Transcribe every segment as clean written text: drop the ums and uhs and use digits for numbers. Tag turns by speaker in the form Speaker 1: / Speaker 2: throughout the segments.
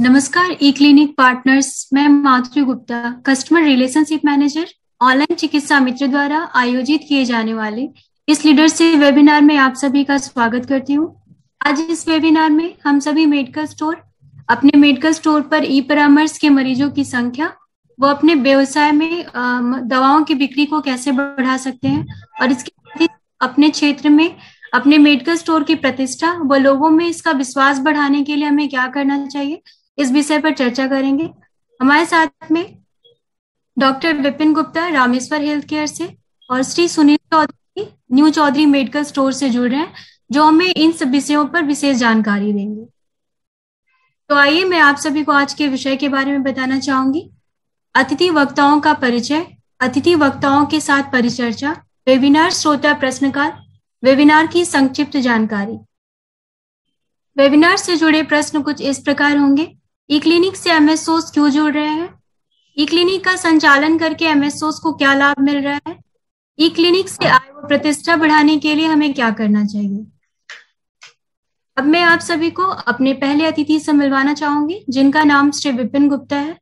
Speaker 1: नमस्कार ई clinic partners. मैं Madhuri Gupta, customer relationship manager, online चिकित्सा मित्र द्वारा आयोजित किए जाने वाले इस लीडरशिप वेबिनार में आप सभी का स्वागत करती हूँ। आज इस वेबिनार में हम सभी अपने मेडिकल स्टोर पर ई परामर्श के मरीजों की संख्या व अपने व्यवसाय में दवाओं की बिक्री को कैसे बढ़ा सकते हैं और इसके साथ ही अपने क्षेत्र में अपने मेडिकल स्टोर की प्रतिष्ठा व लोगों में इसका विश्वास बढ़ाने के लिए हमें क्या करना चाहिए, इस विषय पर चर्चा करेंगे। हमारे साथ में doctor Vipin Gupta Rameshwar health care से और Shri Sunil Chaudhary new Chaudhary medical store से जुड़ रहे हैं, जो हमें इन सब विषयों पर विशेष जानकारी देंगे। तो आइए मैं आप सभी को आज के विषय के बारे में बताना चाहूंगी। अतिथि वक्ताओं का परिचय, अतिथि वक्ताओं के साथ परिचर्चा, वेबिनार श्रोता प्रश्नकाल, वेबिनार की संक्षिप्त जानकारी। वेबिनार से जुड़े प्रश्न कुछ इस प्रकार होंगे। ई क्लिनिक से एमएसओस क्यों जुड़ रहे हैं? ई क्लिनिक का संचालन करके एमएसओस को क्या लाभ मिल रहा है? ई क्लिनिक से आय व प्रतिष्ठा बढ़ाने के लिए हमें क्या करना चाहिए? अब मैं आप सभी को अपने पहले अतिथि से मिलवाना चाहूंगी, जिनका नाम श्री विपिन गुप्ता है,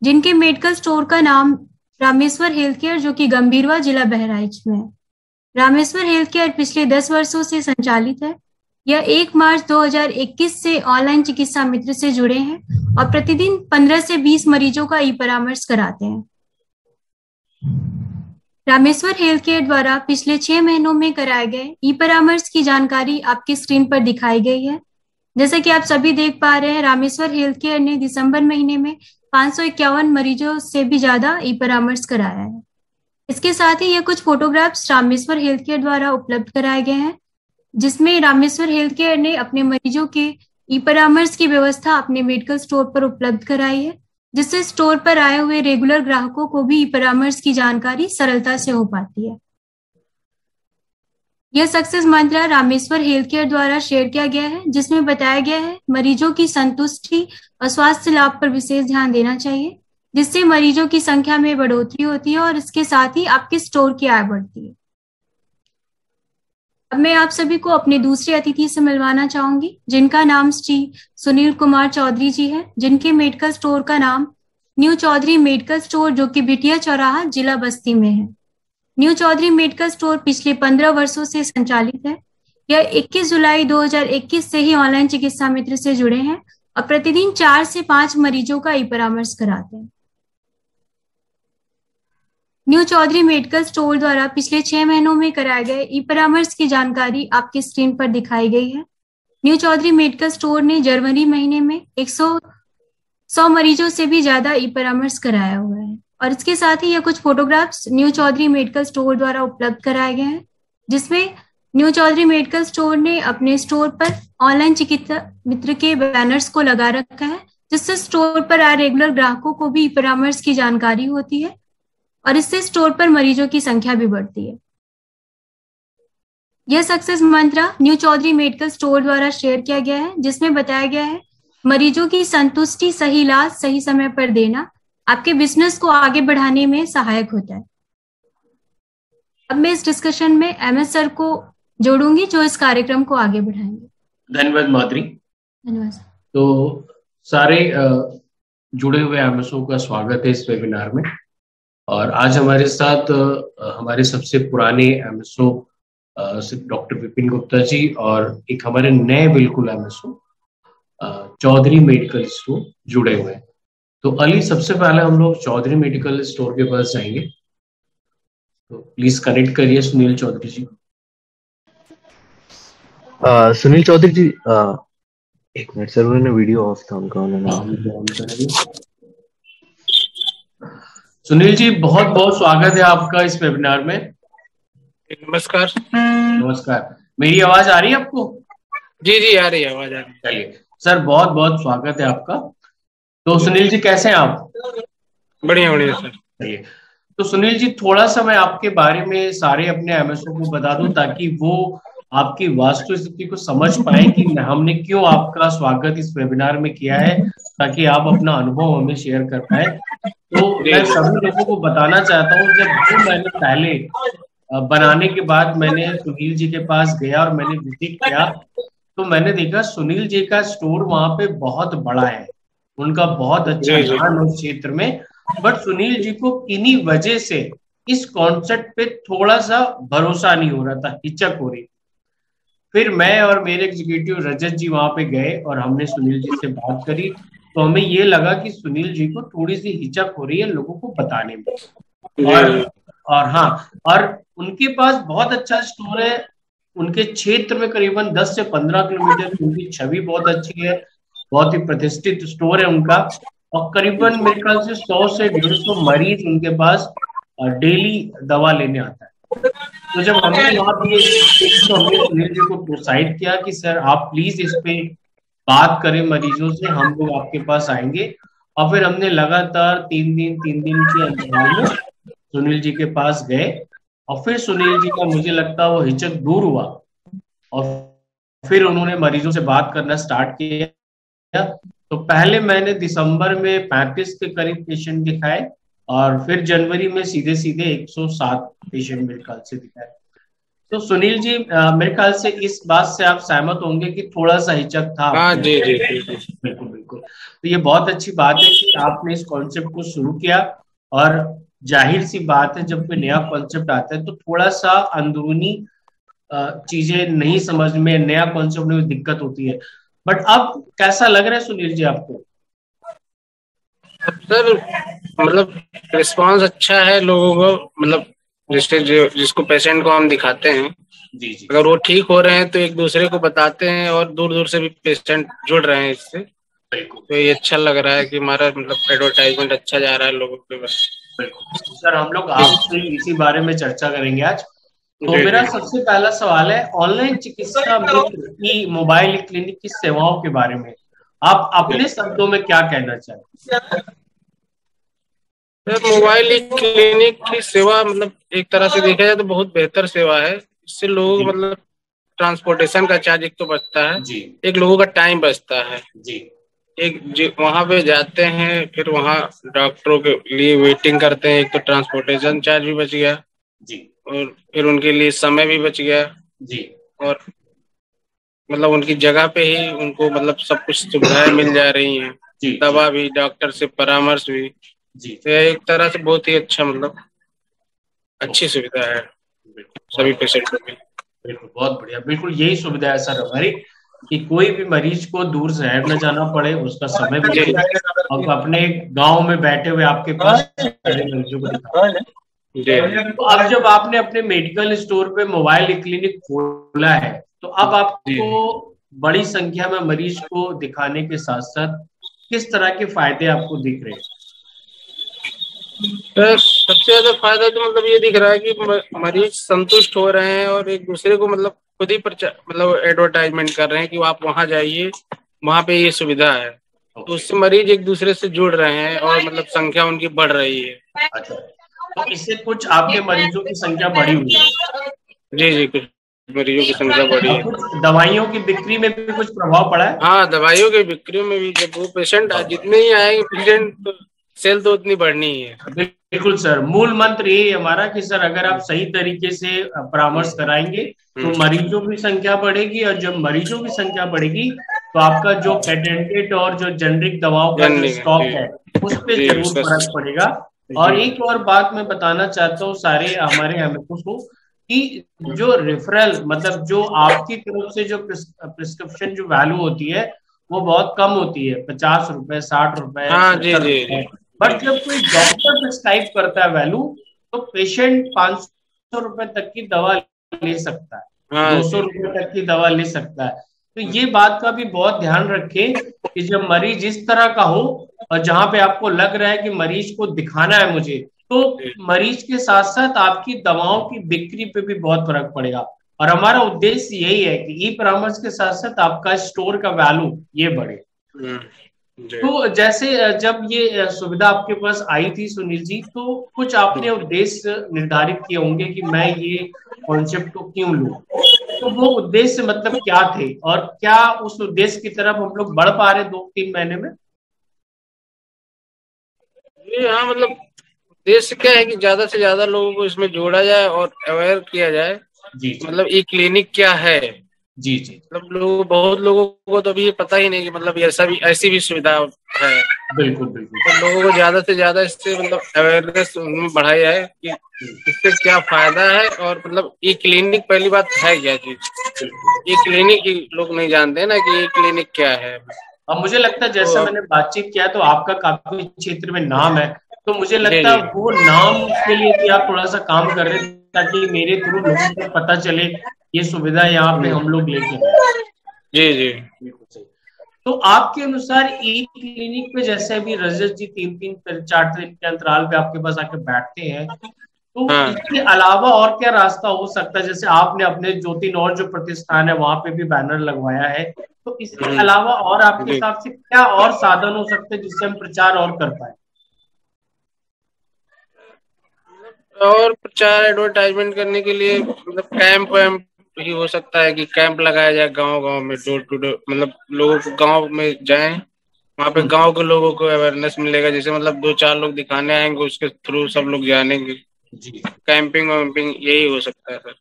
Speaker 1: जिनके मेडिकल स्टोर का नाम रामेश्वर हेल्थ केयर, जो कि गंभीरवा जिला बहराइच में है। रामेश्वर हेल्थ केयर पिछले 10 वर्षों से संचालित है। यह 1 मार्च 2021 से ऑनलाइन चिकित्सा मित्र से जुड़े हैं और प्रतिदिन 15 से 20 मरीजों का ई परामर्श कराते हैं। रामेश्वर हेल्थ केयर द्वारा पिछले 6 महीनों में कराए गए ई परामर्श की जानकारी आपकी स्क्रीन पर दिखाई गई है। जैसे कि आप सभी देख पा रहे हैं, रामेश्वर हेल्थ केयर ने दिसंबर महीने में 551 मरीजों से भी ज्यादा ई परामर्श कराया है। इसके साथ ही ये कुछ फोटोग्राफ्स रामेश्वर हेल्थ केयर द्वारा उपलब्ध कराए गए हैं, जिसमें रामेश्वर हेल्थ केयर ने अपने मरीजों के ई परामर्श की व्यवस्था अपने मेडिकल स्टोर पर उपलब्ध कराई है, जिससे स्टोर पर आए हुए रेगुलर ग्राहकों को भी ई परामर्श की जानकारी सरलता से हो पाती है। यह सक्सेस मंत्र रामेश्वर हेल्थ केयर द्वारा शेयर किया गया है, जिसमें बताया गया है मरीजों की संतुष्टि और स्वास्थ्य लाभ पर विशेष ध्यान देना चाहिए, जिससे मरीजों की संख्या में बढ़ोतरी होती है और इसके साथ ही आपके स्टोर की आय बढ़ती है। अब मैं आप सभी को अपने दूसरे अतिथि से मिलवाना चाहूंगी, जिनका नाम श्री सुनील कुमार चौधरी जी है, जिनके मेडिकल स्टोर का नाम न्यू चौधरी मेडिकल स्टोर, जो कि बिटिया चौराहा जिला बस्ती में है। न्यू चौधरी मेडिकल स्टोर पिछले 15 वर्षों से संचालित है। यह 21 जुलाई 2021 से ही ऑनलाइन चिकित्सा मित्र से जुड़े हैं और प्रतिदिन 4 से 5 मरीजों का ई परामर्श कराते हैं। न्यू चौधरी मेडिकल स्टोर द्वारा पिछले 6 महीनों में कराए गए ई परामर्श की जानकारी आपकी स्क्रीन पर दिखाई गई है। न्यू चौधरी मेडिकल स्टोर ने जनवरी महीने में 100 मरीजों से भी ज्यादा ई परामर्श कराया हुआ है। और इसके साथ ही ये कुछ photographs new Chaudhary medical store द्वारा उपलब्ध कराए गए हैं, जिसमें न्यू चौधरी मेडिकल स्टोर ने अपने स्टोर पर ऑनलाइन चिकित्सा मित्र के बैनर्स को लगा रखा है, जिससे स्टोर पर आए रेगुलर ग्राहकों को भी ई परामर्श की जानकारी होती है और इससे स्टोर पर मरीजों की संख्या भी बढ़ती है। यह सक्सेस मंत्र न्यू चौधरी मेडिकल स्टोर द्वारा शेयर किया गया है, जिसमें बताया गया है मरीजों की संतुष्टि, सही इलाज सही समय पर देना आपके बिजनेस को आगे बढ़ाने में सहायक होता है। अब मैं इस डिस्कशन में एमएस सर को जोड़ूंगी, जो इस कार्यक्रम को आगे बढ़ाएंगे।
Speaker 2: धन्यवाद माधुरी।
Speaker 1: धन्यवाद।
Speaker 2: तो सारे जुड़े हुए एमएसओ का स्वागत है इस वेबिनार में। और आज हमारे साथ हमारे सबसे पुराने एमएसओ डॉक्टर विपिन गुप्ता जी और एक हमारे नए बिल्कुल एमएसओ चौधरी मेडिकल स्टोर जुड़े हुए हैं। तो अली, सबसे पहले हम लोग चौधरी मेडिकल स्टोर के पास जाएंगे, तो प्लीज कनेक्ट करिए सुनील चौधरी जी।
Speaker 3: सुनील चौधरी जी, एक मिनट सर, उन्होंने वीडियो ऑफ था उनका, उन्होंने
Speaker 2: सुनील जी, बहुत बहुत स्वागत है आपका इस वेबिनार में।
Speaker 4: नमस्कार।
Speaker 2: नमस्कार। मेरी आवाज आ रही है आपको?
Speaker 4: जी जी, आ रही है, आवाज आ रही है।
Speaker 2: चलिए सर, बहुत बहुत स्वागत है आपका। तो सुनील जी, कैसे हैं आप?
Speaker 4: बढ़िया बढ़िया सर।
Speaker 2: चलिए, तो सुनील जी, थोड़ा सा मैं आपके बारे में सारे अपने एमएसओ को बता दूं, ताकि वो आपकी वास्तु स्थिति को समझ पाए कि हमने क्यों आपका स्वागत इस वेबिनार में किया है, ताकि आप अपना अनुभव हमें शेयर कर पाए। तो मैं सभी लोगों को बताना चाहता हूँ, जब 2 महीने पहले बनाने के बाद मैंने सुनील जी के पास गया और मैंने विजिट किया, तो मैंने देखा सुनील जी का स्टोर वहां पे बहुत बड़ा है। उनका बहुत अच्छा
Speaker 4: जी जी
Speaker 2: नाम है उस क्षेत्र में। बट सुनील जी को किन्हीं वजह से इस कॉन्सेप्ट पे थोड़ा सा भरोसा नहीं हो रहा था, हिचक हो रही। फिर मैं और मेरे एग्जीक्यूटिव रजत जी वहां पे गए और हमने सुनील जी से बात करी, तो हमें ये लगा कि सुनील जी को थोड़ी सी हिचक हो रही है लोगों को बताने में।
Speaker 4: जी
Speaker 2: और
Speaker 4: जी।
Speaker 2: और हाँ, और उनके पास बहुत अच्छा स्टोर है। उनके क्षेत्र में करीबन 10 से 15 किलोमीटर की उनकी छवि बहुत अच्छी है। बहुत ही प्रतिष्ठित स्टोर है उनका। और करीबन मेरे ख्याल से 100 से 150 मरीज उनके पास डेली दवा लेने आता है। तो जब हमने वहां पे ये देखी तो हमने सुनील जी को प्रोत्साहित किया कि सर आप प्लीज इस पे बात करें मरीजों से, हम लोग आपके पास आएंगे। और फिर हमने लगातार 3 दिन के अंतराल में सुनील जी के पास गए। और फिर सुनील जी का मुझे लगता है वो हिचक दूर हुआ। और फिर उन्होंने मरीजों से बात करना स्टार्ट किया। तो पहले मैंने दिसंबर में 35 के करीब पेशेंट दिखाए, और फिर जनवरी में सीधे सीधे 107 पेशेंट मेरे ख्याल से दिखाए। तो सुनील जी, मेरे ख्याल से इस बात से आप सहमत होंगे कि थोड़ा सा हिचक था
Speaker 4: हाँ
Speaker 2: आपको।
Speaker 4: जी जी जी जी।
Speaker 2: बिल्कुल बिल्कुल। तो ये बहुत अच्छी बात है कि आपने इस कॉन्सेप्ट को शुरू किया। और जाहिर सी बात है, जब कोई नया कॉन्सेप्ट आता है तो थोड़ा सा अंदरूनी चीजें नहीं समझ में, नया कॉन्सेप्ट में दिक्कत होती है। बट अब कैसा लग रहा है सुनील जी आपको?
Speaker 4: सर मतलब रिस्पांस अच्छा है लोगों को, मतलब जिसको पेशेंट को हम दिखाते हैं,
Speaker 2: जी जी।
Speaker 4: अगर वो ठीक हो रहे हैं तो एक दूसरे को बताते हैं और दूर दूर से भी पेशेंट जुड़ रहे हैं इससे।
Speaker 2: बिल्कुल
Speaker 4: तो ये अच्छा लग रहा है कि हमारा मतलब एडवर्टाइजमेंट अच्छा जा रहा है लोगों के पास।
Speaker 2: बिल्कुल सर, हम लोग
Speaker 4: जी
Speaker 2: आपसे इसी बारे में चर्चा करेंगे आज। तो
Speaker 4: जी
Speaker 2: मेरा
Speaker 4: जी।
Speaker 2: सबसे पहला सवाल है ऑनलाइन चिकित्सा मित्र की मोबाइल क्लिनिक की सेवाओं के बारे में। आप अपने शब्दों में क्या कहना चाहेंगे?
Speaker 4: सर मोबाइल क्लिनिक की सेवा मतलब एक तरह से देखा जाए तो बहुत बेहतर सेवा है। इससे लोगों
Speaker 2: जी
Speaker 4: को मतलब ट्रांसपोर्टेशन का चार्ज एक तो बचता है,
Speaker 2: जी
Speaker 4: एक लोगों का टाइम बचता है।
Speaker 2: जी
Speaker 4: एक वहां पे जाते हैं, फिर वहां डॉक्टरों के लिए वेटिंग करते हैं, एक तो ट्रांसपोर्टेशन चार्ज भी बच गया
Speaker 2: जी
Speaker 4: और फिर उनके लिए समय भी बच गया।
Speaker 2: जी
Speaker 4: और मतलब उनकी जगह पे ही उनको मतलब सब कुछ सुविधाएं मिल जा रही हैं,
Speaker 2: जी जी
Speaker 4: दवा भी, डॉक्टर से परामर्श भी।
Speaker 2: जी।
Speaker 4: तो यह एक तरह से बहुत ही अच्छा मतलब अच्छी
Speaker 2: ओके।
Speaker 4: सुविधा है
Speaker 2: बिल्कुल
Speaker 4: सभी
Speaker 2: बहुत
Speaker 4: पेशेंट को भी।
Speaker 2: बिल्कुल बहुत बढ़िया। बिल्कुल यही सुविधा है सर हमारी, कि कोई भी मरीज को दूर शहर न जाना पड़े, उसका समय
Speaker 4: जी
Speaker 2: बचे, और अपने गांव में बैठे हुए आपके पास सारे मरीजों को दिखा।
Speaker 4: जी जी।
Speaker 2: तो अब जब आपने अपने मेडिकल स्टोर पे मोबाइल क्लिनिक खोला है, तो अब
Speaker 4: जी
Speaker 2: आपको बड़ी संख्या में मरीज को दिखाने के साथ साथ किस तरह के फायदे आपको दिख रहे हैं?
Speaker 4: तो सबसे ज्यादा फायदा तो मतलब ये दिख रहा है कि मरीज संतुष्ट हो रहे हैं और एक दूसरे को मतलब खुद ही मतलब एडवर्टाइजमेंट कर रहे हैं कि आप वहां जाइए, वहां पे ये सुविधा है। तो
Speaker 2: ओके।
Speaker 4: उससे मरीज एक दूसरे से जुड़ रहे हैं और मतलब संख्या उनकी बढ़ रही है।
Speaker 2: अच्छा, तो इससे कुछ आपके मरीजों की संख्या बढ़ी हुई है?
Speaker 4: जी जी, कुछ मरीजों की संख्या बढ़ी
Speaker 2: और
Speaker 4: है।
Speaker 2: कुछ दवाइयों की बिक्री में भी कुछ प्रभाव पड़ा है?
Speaker 4: हाँ, दवाइयों की बिक्री में भी जब वो पेशेंट जितने ही आएंगे पेशेंट, तो सेल तो उतनी बढ़नी ही है।
Speaker 2: बिल्कुल सर, मूल मंत्र यही है हमारा कि सर अगर आप सही तरीके से परामर्श कराएंगे तो
Speaker 4: हम्म।
Speaker 2: मरीजों की संख्या बढ़ेगी, और जब मरीजों की संख्या बढ़ेगी तो आपका जो पेटेंटेड और जो जेनरिक दवाओं का जो
Speaker 4: जानने का
Speaker 2: स्टॉक
Speaker 4: जी
Speaker 2: है उस पे
Speaker 4: जी
Speaker 2: जरूर
Speaker 4: सर।
Speaker 2: फर्क पड़ेगा। और
Speaker 4: जी
Speaker 2: एक और बात मैं बताना चाहता हूँ सारे हमारे एमएसओ को, कि जो रेफरल मतलब जो आपकी तरफ से जो प्रिस्क्रिप्शन जो वैल्यू होती है वो बहुत कम होती है, 50 रुपए, 60 रुपए,
Speaker 4: हाँ जी
Speaker 2: सत्तर
Speaker 4: जी
Speaker 2: रुपए
Speaker 4: जी
Speaker 2: बट
Speaker 4: जी
Speaker 2: जब कोई डॉक्टर प्रिस्क्राइब करता है वैल्यू, तो पेशेंट 500 रुपए तक की दवा ले सकता है,
Speaker 4: हाँ
Speaker 2: 200 रुपए तक की दवा ले सकता है। तो ये बात का भी बहुत ध्यान रखें कि जब मरीज इस तरह का हो, और जहां पे आपको लग रहा है कि मरीज को दिखाना है मुझे, तो
Speaker 4: जी
Speaker 2: मरीज के साथ साथ आपकी दवाओं की बिक्री पे भी बहुत फर्क पड़ेगा। और हमारा उद्देश्य यही है कि ई परामर्श के साथ साथ आपका स्टोर का वैल्यू ये बढ़े।
Speaker 4: जी।
Speaker 2: तो जैसे जब ये सुविधा आपके पास आई थी सुनील जी, तो कुछ आपने उद्देश्य निर्धारित किए होंगे कि मैं ये कॉन्सेप्ट को क्यों लूं। तो वो उद्देश्य मतलब क्या थे, और क्या उस उद्देश्य की तरफ हम लोग बढ़ पा रहे 2-3 महीने में?
Speaker 4: ये हाँ मतलब उद्देश्य क्या है कि ज्यादा से ज्यादा लोगों को इसमें जोड़ा जाए और अवेयर किया जाए
Speaker 2: जी
Speaker 4: कि
Speaker 2: जी
Speaker 4: मतलब ई क्लिनिक क्या है।
Speaker 2: जी जी
Speaker 4: मतलब लोग, बहुत लोगों को तो अभी ये पता ही नहीं कि मतलब ऐसा भी, ऐसी भी सुविधा है।
Speaker 2: बिल्कुल बिल्कुल।
Speaker 4: तो लोगों को ज्यादा से ज्यादा इससे मतलब अवेयरनेस उनमें बढ़ाई है कि इससे क्या फायदा है, और मतलब ये क्लिनिक पहली बात है क्या चीज।
Speaker 2: बिल्कुल।
Speaker 4: ये क्लिनिक ही लोग नहीं जानते ना कि ये क्लिनिक क्या है।
Speaker 2: अब मुझे लगता है
Speaker 4: तो
Speaker 2: जैसा
Speaker 4: अब
Speaker 2: मैंने बातचीत किया तो आपका काफी क्षेत्र में नाम है, तो मुझे
Speaker 4: जी
Speaker 2: लगता
Speaker 4: जी
Speaker 2: है वो नाम के लिए भी आप थोड़ा सा काम कर रहे हैं ताकि मेरे थ्रू लोगों को पता चले ये सुविधा यहाँ पे हम लोग लेके आए।
Speaker 4: जी जी
Speaker 2: बिल्कुल सही। तो आपके अनुसार ई क्लिनिक पे जैसे अभी रजत जी 3-3 4 दिन के अंतराल पे आपके पास आके बैठते हैं, तो
Speaker 4: हाँ।
Speaker 2: इसके अलावा और क्या रास्ता हो सकता है? जैसे आपने अपने 2-3 और जो प्रतिष्ठान है वहां पे भी बैनर लगवाया है, तो इसके अलावा और आपके
Speaker 4: जी।
Speaker 2: हिसाब से क्या और साधन हो सकते हैं जिससे हम प्रचार और कर पाए?
Speaker 4: और प्रचार एडवर्टाइजमेंट करने के लिए मतलब कैंप वैम्प ही हो सकता है कि कैंप लगाया जाए गांव गांव में, डोर टू डोर, मतलब लोगों को गांव में जाएं, वहां पे गांव के लोगों को अवेयरनेस मिलेगा, जैसे मतलब 2-4 लोग दिखाने आएंगे, उसके थ्रू सब लोग जानेंगे।
Speaker 2: जी।
Speaker 4: कैंपिंग वैम्पिंग यही हो सकता है सर।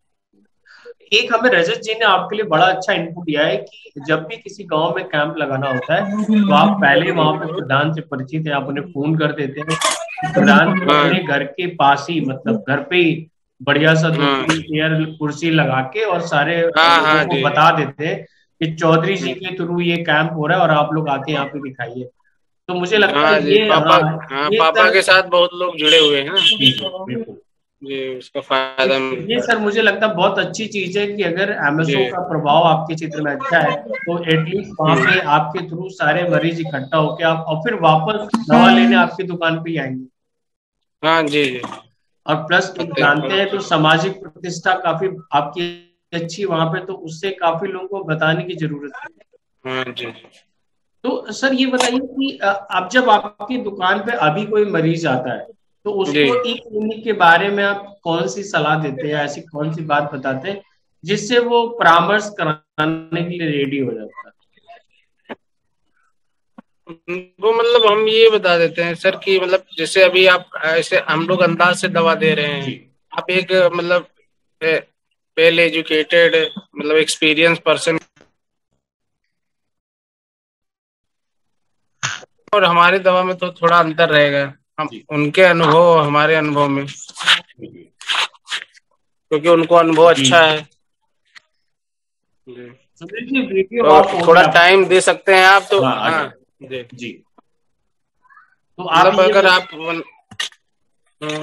Speaker 2: एक हमें रजत जी ने आपके लिए बड़ा अच्छा इनपुट दिया है कि जब भी किसी गांव में कैंप लगाना होता है तो आप पहले वहां पे प्रधान से परिचित है, आप उन्हें फोन कर देते हैं। प्रधान को
Speaker 4: हाँ
Speaker 2: अपने घर के पास ही, मतलब घर पे ही बढ़िया सा दो
Speaker 4: हाँ
Speaker 2: तीन चेयर कुर्सी लगा के और सारे
Speaker 4: हाँ
Speaker 2: लोगों
Speaker 4: हाँ
Speaker 2: को
Speaker 4: जी
Speaker 2: बता देते हैं कि चौधरी जी
Speaker 4: जी।
Speaker 2: के थ्रू ये कैंप हो रहा है और आप लोग आके यहाँ पे दिखाइए। तो मुझे लगता
Speaker 4: हाँ
Speaker 2: है
Speaker 4: जी,
Speaker 2: ये,
Speaker 4: पापा।
Speaker 2: हाँ,
Speaker 4: हाँ,
Speaker 2: ये
Speaker 4: पापा
Speaker 2: सर,
Speaker 4: के साथ बहुत लोग जुड़े हुए हैं ना।
Speaker 2: जी जी बिल्कुल।
Speaker 4: जी, उसका फायदा
Speaker 2: ये
Speaker 4: मिलता है।
Speaker 2: सर मुझे लगता है बहुत अच्छी चीज है कि अगर एमएसओ
Speaker 4: जी।
Speaker 2: का प्रभाव आपके क्षेत्र में अच्छा है तो एटलीस्ट वहां पे आपके थ्रू सारे मरीज इकट्ठा होके आप और फिर वापस दवा लेने आपकी दुकान पे ही आएंगे।
Speaker 4: हाँ जी जी।
Speaker 2: और प्लस एक
Speaker 4: आते
Speaker 2: जानते
Speaker 4: हैं।
Speaker 2: हैं तो सामाजिक प्रतिष्ठा काफी आपकी अच्छी वहां पे, तो उससे काफी लोगों को बताने की जरूरत नहीं है।
Speaker 4: हाँ जी।
Speaker 2: तो सर ये बताइए कि अब जब आपकी दुकान पे अभी कोई मरीज आता है तो
Speaker 4: जी।
Speaker 2: उसको ई क्लिनिक के बारे में आप कौन सी सलाह देते हैं, ऐसी कौन सी बात बताते हैं जिससे वो परामर्श कराने के लिए रेडी हो जाता है?
Speaker 4: उनको मतलब हम ये बता देते हैं सर कि मतलब जैसे अभी आप ऐसे हम लोग अंदाज से दवा दे रहे हैं,
Speaker 2: जी
Speaker 4: आप एक मतलब वेल एजुकेटेड मतलब एक्सपीरियंस पर्सन, और हमारी दवा में तो थोड़ा अंतर रहेगा, हम
Speaker 2: जी
Speaker 4: उनके अनुभव हमारे अनुभव में,
Speaker 2: जी
Speaker 4: क्योंकि उनको अनुभव
Speaker 2: जी।
Speaker 4: अच्छा है। जी।
Speaker 2: सुनील जी वीडियो
Speaker 4: तो
Speaker 2: ऑफ हो
Speaker 4: थोड़ा
Speaker 2: गया।
Speaker 4: टाइम दे सकते हैं आप तो।
Speaker 2: हाँ आ
Speaker 4: हाँ
Speaker 2: गया।
Speaker 4: जी।
Speaker 2: जी। तो आप
Speaker 4: मतलब
Speaker 2: ये
Speaker 4: अगर आप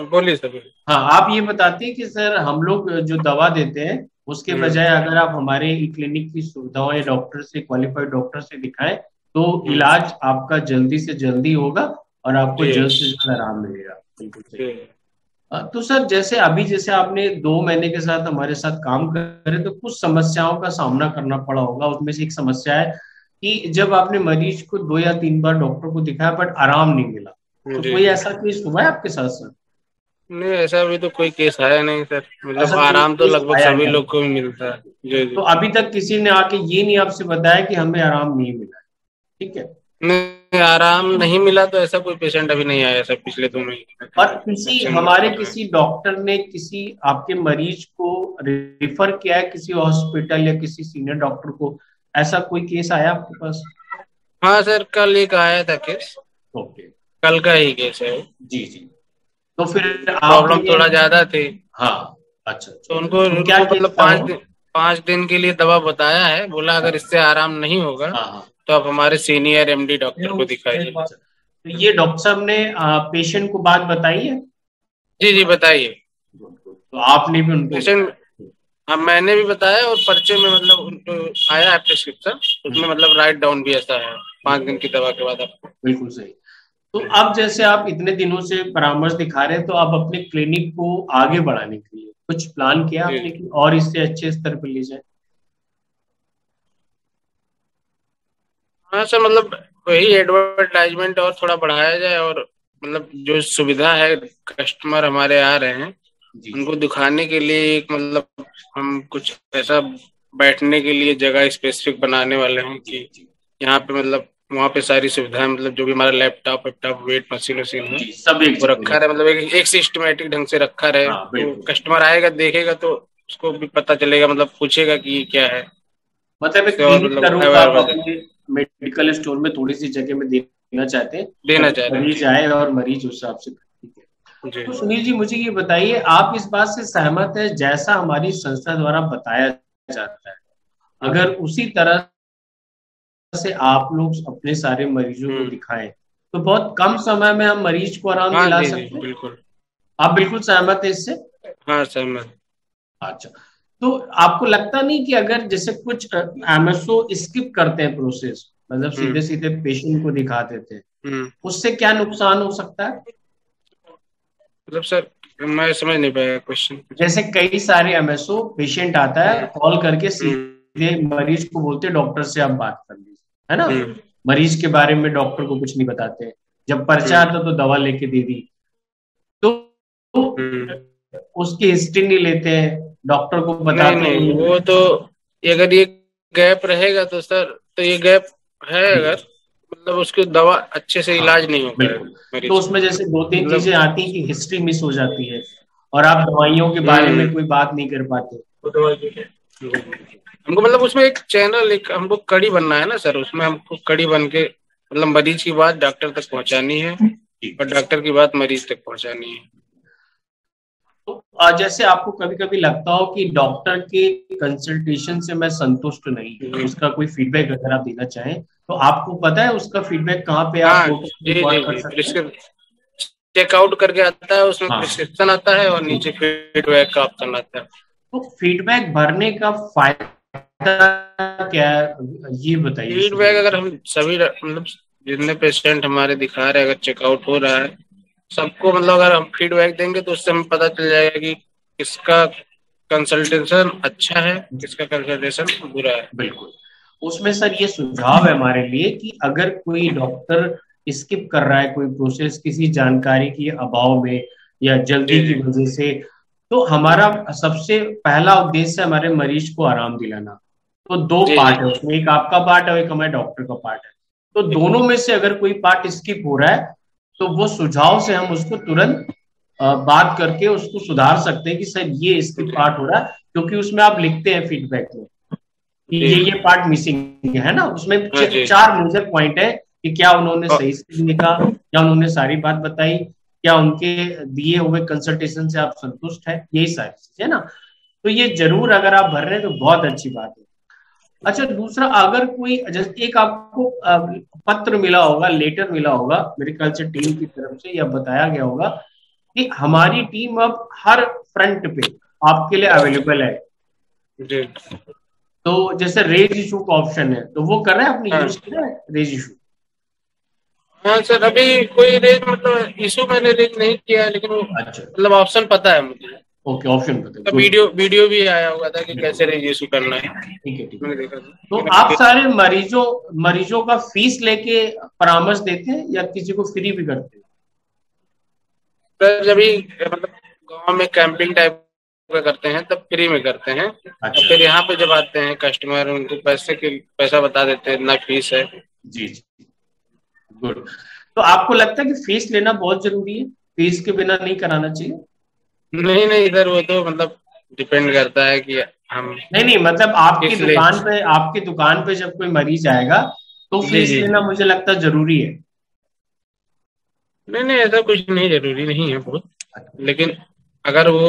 Speaker 4: बोलिए सर।
Speaker 2: हाँ, आप ये बताते हैं कि सर हम लोग जो दवा देते हैं उसके
Speaker 4: हम्म
Speaker 2: बजाय अगर आप हमारे ई क्लिनिक की सुविधाओं या डॉक्टर से, क्वालिफाइड डॉक्टर से दिखाएं तो
Speaker 4: हम्म,
Speaker 2: इलाज आपका जल्दी से जल्दी होगा और आपको
Speaker 4: जी
Speaker 2: जल्द से जल्द आराम मिलेगा। बिल्कुल सही।
Speaker 4: जी।
Speaker 2: तो सर जैसे अभी जैसे आपने 2 महीने के साथ हमारे साथ काम करे तो कुछ समस्याओं का सामना करना पड़ा होगा, उसमें से एक समस्या है कि जब आपने मरीज को 2 या 3 बार डॉक्टर को दिखाया बट आराम नहीं मिला, तो
Speaker 4: जी
Speaker 2: कोई
Speaker 4: जी।
Speaker 2: ऐसा केस हुआ है आपके साथ सर?
Speaker 4: नहीं, ऐसा अभी तो कोई केस आया नहीं सर, मतलब
Speaker 2: ऐसा कोई
Speaker 4: आराम तो
Speaker 2: केस
Speaker 4: लगभग
Speaker 2: आया
Speaker 4: सभी
Speaker 2: नहीं?
Speaker 4: लोग को ही मिलता है। जी
Speaker 2: तो
Speaker 4: जी।
Speaker 2: अभी तक किसी ने आके ये नहीं आपसे बताया कि हमें आराम नहीं मिला है? ठीक है।
Speaker 4: नहीं, आराम नहीं मिला तो ऐसा कोई पेशेंट अभी नहीं आया सर पिछले 2 महीने
Speaker 2: और
Speaker 4: में,
Speaker 2: किसी
Speaker 4: मैक्सिमम
Speaker 2: हमारे
Speaker 4: कर रहे हैं।
Speaker 2: किसी डॉक्टर ने किसी आपके मरीज को रेफर किया है किसी हॉस्पिटल या किसी सीनियर डॉक्टर को, ऐसा कोई केस आया आपके पास?
Speaker 4: हाँ सर, कल एक आया था केस,
Speaker 2: ओके।
Speaker 4: कल का ही केस है वो।
Speaker 2: जी जी। तो फिर
Speaker 4: प्रॉब्लम
Speaker 2: आपने,
Speaker 4: थोड़ा ज्यादा थी,
Speaker 2: हाँ, अच्छा अच्छा,
Speaker 4: तो उनको
Speaker 2: तो क्या
Speaker 4: उनको
Speaker 2: केस
Speaker 4: मतलब
Speaker 2: था
Speaker 4: पाँच
Speaker 2: वो?
Speaker 4: दिन 5 दिन के लिए दवा बताया है, बोला अगर इससे आराम नहीं होगा
Speaker 2: हाँ हाँ।
Speaker 4: तो आप हमारे सीनियर एमडी डॉक्टर को दिखाइए।
Speaker 2: अच्छा, तो ये डॉक्टर साहब ने पेशेंट को बात बताई है?
Speaker 4: जी जी, बताइए।
Speaker 2: तो आपने भी उनको
Speaker 4: पेशेंट,
Speaker 2: बताया?
Speaker 4: हाँ मैंने भी बताया, और पर्चे में मतलब उनको आया है प्रिस्क्रिप्शन, उसमें मतलब राइट डाउन भी ऐसा है 5 दिन की दवा के बाद आपको।
Speaker 2: बिल्कुल सही। तो अब जैसे आप इतने दिनों से परामर्श दिखा रहे हैं तो आप अपने क्लिनिक को आगे बढ़ाने के लिए कुछ प्लान किया
Speaker 4: जी।
Speaker 2: आपने कि और इससे अच्छे स्तर पर ले जाए?
Speaker 4: हाँ सर, मतलब वही एडवर्टाइजमेंट और थोड़ा बढ़ाया जाए, और मतलब जो सुविधा है, कस्टमर हमारे आ रहे हैं
Speaker 2: जी
Speaker 4: उनको दिखाने के लिए एक मतलब हम कुछ ऐसा बैठने के लिए जगह स्पेसिफिक बनाने वाले हैं
Speaker 2: जी
Speaker 4: कि
Speaker 2: जी
Speaker 4: यहाँ पे मतलब वहाँ पे सारी सुविधाएं, मतलब जो भी हमारा लैपटॉप वैपटॉप वेट मशीन वशीन है
Speaker 2: जी, सब एक
Speaker 4: वो
Speaker 2: जगह
Speaker 4: रखा रहे,
Speaker 2: रखें।
Speaker 4: मतलब एक सिस्टमेटिक ढंग से रखा रहे,
Speaker 2: हाँ
Speaker 4: तो
Speaker 2: बिल्कुल।
Speaker 4: कस्टमर आएगा देखेगा तो उसको भी पता चलेगा, मतलब पूछेगा कि ये क्या है।
Speaker 2: मतलब एक
Speaker 4: सेवा
Speaker 2: क्लिनिक का
Speaker 4: मतलब
Speaker 2: रूप
Speaker 4: अवेयर
Speaker 2: आप
Speaker 4: हो जाए,
Speaker 2: अपने मेडिकल स्टोर में थोड़ी सी जगह में देना चाहते हैं,
Speaker 4: देना
Speaker 2: ताकि
Speaker 4: चाह रहे
Speaker 2: मरीज आए और मरीज उस हिसाब से। ठीक है।
Speaker 4: हैं जी।
Speaker 2: तो सुनील जी, मुझे ये बताइए, आप इस बात से सहमत है जैसा हमारी संस्था द्वारा बताया जाता है, अगर उसी तरह से आप लोग अपने सारे मरीजों को दिखाएं तो बहुत कम समय में हम मरीज को आराम
Speaker 4: हाँ
Speaker 2: दिला
Speaker 4: जी जी
Speaker 2: सकते हैं?
Speaker 4: बिल्कुल।
Speaker 2: आप बिल्कुल सहमत है इससे?
Speaker 4: हाँ सहमत।
Speaker 2: अच्छा, तो आपको लगता नहीं कि अगर जैसे कुछ एमएसओ स्किप करते हैं प्रोसेस, मतलब सीधे
Speaker 4: हम्म
Speaker 2: सीधे पेशेंट को दिखा देते हैं,
Speaker 4: हम्म।
Speaker 2: उससे क्या नुकसान हो सकता है?
Speaker 4: मतलब सर मैं समझ नहीं पाया क्वेश्चन।
Speaker 2: जैसे कई सारे एमएसओ, पेशेंट आता है, कॉल करके
Speaker 4: हम्म
Speaker 2: सीधे मरीज को बोलते हैं डॉक्टर से आप बात कर लीजिए, है ना,
Speaker 4: हम्म
Speaker 2: मरीज के बारे में डॉक्टर को कुछ नहीं बताते। जब पर्चा
Speaker 4: हम्म
Speaker 2: आता तो दवा लेके दे दी, तो,
Speaker 4: हम्म।
Speaker 2: उसकी हिस्ट्री नहीं लेते हैं, डॉक्टर को
Speaker 4: नहीं
Speaker 2: बताते
Speaker 4: नहीं,
Speaker 2: नहीं
Speaker 4: वो तो अगर ये गैप रहेगा तो सर, तो ये गैप है
Speaker 2: हैं।
Speaker 4: अगर, मतलब उसकी दवा अच्छे से
Speaker 2: हाँ,
Speaker 4: इलाज नहीं हो पाएगा
Speaker 2: बिल्कुल। तो
Speaker 4: मरीज का।
Speaker 2: उसमें जैसे दो तीन
Speaker 4: मतलब
Speaker 2: चीजें आती हैं कि हिस्ट्री मिस हो जाती है और आप दवाइयों के बारे में
Speaker 4: हम्म।
Speaker 2: कोई बात नहीं कर पाते।
Speaker 4: हमको मतलब उसमें एक चैनल, एक हमको कड़ी बनना है ना सर, उसमें हमको कड़ी बन के मतलब मरीज की बात डॉक्टर तक पहुंचानी है और डॉक्टर की बात मरीज तक पहुंचानी है।
Speaker 2: तो जैसे आपको कभी कभी लगता हो कि डॉक्टर के कंसल्टेशन से मैं संतुष्ट नहीं, उसका कोई फीडबैक अगर आप देना चाहें, तो आपको पता है उसका फीडबैक कहाँ पे आप
Speaker 4: हाँ
Speaker 2: पोर्टल पे
Speaker 4: जी जी
Speaker 2: रिकॉर्ड कर
Speaker 4: जी,
Speaker 2: सकते हैं?
Speaker 4: प्रिस्क्रिप्शन चेकआउट करके आता है, उसमें
Speaker 2: हाँ,
Speaker 4: प्रिस्क्रिप्शन आता है और नीचे फीडबैक का ऑप्शन आता है।
Speaker 2: तो फीडबैक भरने का फायदा क्या है, ये बताइए
Speaker 4: फीडबैक
Speaker 2: शुरू
Speaker 4: अगर हम सभी मतलब जितने पेशेंट हमारे दिखा रहे हैं, अगर चेकआउट हो रहा है सबको, मतलब अगर हम फीडबैक देंगे तो उससे हमें पता चल जाएगा कि किसका कंसल्टेशन अच्छा है,
Speaker 2: में।
Speaker 4: किसका कंसल्टेशन बुरा है।
Speaker 2: बिल्कुल। उसमें सर ये सुझाव है हमारे लिए कि अगर कोई डॉक्टर स्किप कर रहा है कोई प्रोसेस किसी जानकारी के अभाव में या जल्दी
Speaker 4: जी
Speaker 2: की
Speaker 4: जी
Speaker 2: वजह से, तो हमारा सबसे पहला उद्देश्य है हमारे मरीज को आराम दिलाना। तो दो
Speaker 4: जी जी
Speaker 2: पार्ट है उसमें, एक आपका पार्ट है और एक हमारे डॉक्टर का पार्ट है। तो दोनों में से अगर कोई पार्ट स्किप हो रहा है तो वो सुझाव से हम उसको तुरंत बात करके उसको सुधार सकते हैं कि सर ये स्किप
Speaker 4: जी
Speaker 2: पार्ट हो रहा है, क्योंकि उसमें आप लिखते हैं फीडबैक में कि
Speaker 4: जी।
Speaker 2: ये पार्ट मिसिंग है ना, उसमें
Speaker 4: हाँ जी।
Speaker 2: चार मेजर पॉइंट है कि क्या उन्होंने
Speaker 4: और
Speaker 2: सही से लिखा, क्या उन्होंने सारी बात बताई, क्या उनके दिए हुए कंसल्टेशन से आप संतुष्ट है, यही सारी चीजें है ना। तो ये जरूर अगर आप भर रहे हैं तो बहुत अच्छी बात है। अच्छा, दूसरा, अगर कोई जैसे एक आपको पत्र मिला होगा, लेटर मिला होगा मेरे ख्याल से टीम की तरफ से, या बताया गया होगा कि हमारी टीम अब हर फ्रंट पे आपके लिए अवेलेबल है।
Speaker 4: जी।
Speaker 2: तो जैसे रेज इशू का ऑप्शन है, तो वो कर रहे हैं, आपने
Speaker 4: हाँ
Speaker 2: यूज किया है रेज इशू?
Speaker 4: हाँ सर, अभी कोई रेज मतलब इशू मैंने रेज नहीं किया है, लेकिन वो
Speaker 2: अच्छा,
Speaker 4: मतलब ऑप्शन पता है मुझे।
Speaker 2: ओके, ऑप्शन बताइए,
Speaker 4: तो
Speaker 2: गुड।
Speaker 4: वीडियो वीडियो भी आया हुआ था कि
Speaker 2: बिल्कुल,
Speaker 4: कैसे रेज इशू करना है,
Speaker 2: ठीक है, ठीक है।
Speaker 4: मैंने देखा था।
Speaker 2: तो
Speaker 4: लेकिन
Speaker 2: आप
Speaker 4: अभी
Speaker 2: सारे मरीजों मरीजों का फीस लेके परामर्श देते हैं या किसी को फ्री भी करते हैं?
Speaker 4: सर जब भी मतलब गांव में कैंपिंग टाइप का करते हैं तब फ्री में करते हैं, और
Speaker 2: अच्छा,
Speaker 4: फिर यहाँ पे जब आते हैं कस्टमर उनको पैसा बता देते हैं, इतना फीस है।
Speaker 2: जी जी, गुड। तो आपको लगता है कि फीस लेना बहुत जरूरी है, फीस के बिना नहीं कराना चाहिए?
Speaker 4: नहीं नहीं इधर वो तो मतलब डिपेंड करता है कि हम
Speaker 2: नहीं नहीं, मतलब
Speaker 4: किस लिए।
Speaker 2: आपकी दुकान पे जब कोई मरीज आएगा तो
Speaker 4: जी
Speaker 2: फीस
Speaker 4: जी।
Speaker 2: लेना मुझे लगता है जरूरी है।
Speaker 4: नहीं नहीं ऐसा कुछ नहीं, जरूरी नहीं है बहुत, लेकिन अगर वो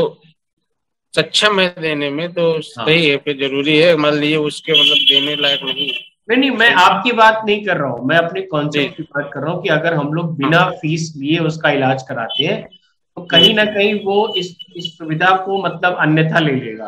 Speaker 4: सक्षम है देने में तो
Speaker 2: हाँ,
Speaker 4: सही है, फिर जरूरी है, मान लीजिए उसके मतलब देने लायक नहीं है।
Speaker 2: नहीं नहीं, मैं
Speaker 4: सही।
Speaker 2: आपकी बात नहीं कर रहा हूँ, मैं अपने
Speaker 4: जी।
Speaker 2: कॉन्सेप्ट की बात कर रहा हूँ कि अगर हम लोग
Speaker 4: हाँ।
Speaker 2: बिना फीस लिए उसका इलाज कराते हैं तो कहीं ना कहीं वो इस सुविधा को मतलब अन्यथा ले लेगा,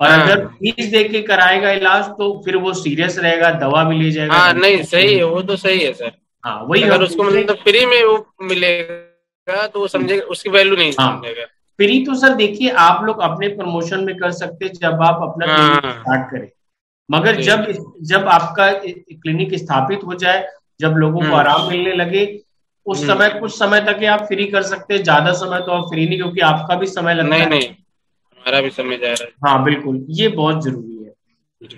Speaker 2: और अगर
Speaker 4: हाँ
Speaker 2: फीस दे के कराएगा इलाज तो फिर वो सीरियस रहेगा, दवा भी ले जाएगा
Speaker 4: हाँ,
Speaker 2: ढंग
Speaker 4: नहीं सही
Speaker 2: से।
Speaker 4: है, वो तो सही है सर।
Speaker 2: हाँ, वही
Speaker 4: अगर
Speaker 2: हम
Speaker 4: उसको
Speaker 2: पूछ रहे
Speaker 4: मतलब फ्री में वो मिलेगा तो वो
Speaker 2: हैं।
Speaker 4: समझेगा, उसकी वैल्यू नहीं
Speaker 2: हाँ,
Speaker 4: समझेगा।
Speaker 2: फ्री तो सर देखिए आप लोग अपने प्रमोशन में कर सकते हैं जब आप अपना क्लिनिक
Speaker 4: हाँ
Speaker 2: स्टार्ट करें, मगर
Speaker 4: जी।
Speaker 2: जब जब आपका क्लिनिक स्थापित हो जाए, जब लोगों को
Speaker 4: हम्म
Speaker 2: आराम मिलने लगे, उस समय
Speaker 4: हम्म।
Speaker 2: कुछ समय तक ही आप फ्री कर सकते हैं, ज्यादा समय तो आप फ्री नहीं, क्योंकि आपका भी समय लगता
Speaker 4: नहीं
Speaker 2: है।
Speaker 4: नहीं, हमारा भी समझ आ रहा
Speaker 2: हाँ बिल्कुल, ये बहुत जरूरी है।
Speaker 4: है जी।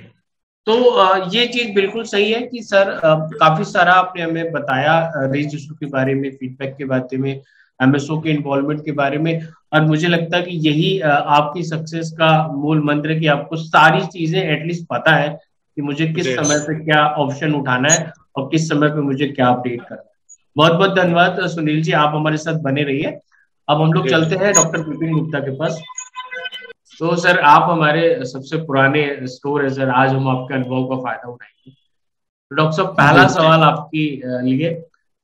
Speaker 2: तो ये चीज बिल्कुल सही है कि सर काफी सारा आपने हमें बताया रेज इशू के बारे में, फीडबैक के बारे में, एमएसओ के इन्वॉल्वमेंट के बारे में, और मुझे लगता है कि यही आपकी सक्सेस का मूल मंत्र है कि आपको सारी चीजें एटलीस्ट पता है कि मुझे किस समय पे क्या ऑप्शन उठाना है और किस समय पे मुझे क्या अपडेट करना है। बहुत बहुत धन्यवाद सुनील जी, आप हमारे साथ बने रहिए। अब हम लोग चलते हैं डॉक्टर विपिन गुप्ता के पास। तो सर, आप हमारे सबसे पुराने स्टोर है सर, आज हम आपके अनुभव का फायदा उठाएंगे। तो डॉक्टर साहब, पहला सवाल आपकी लिए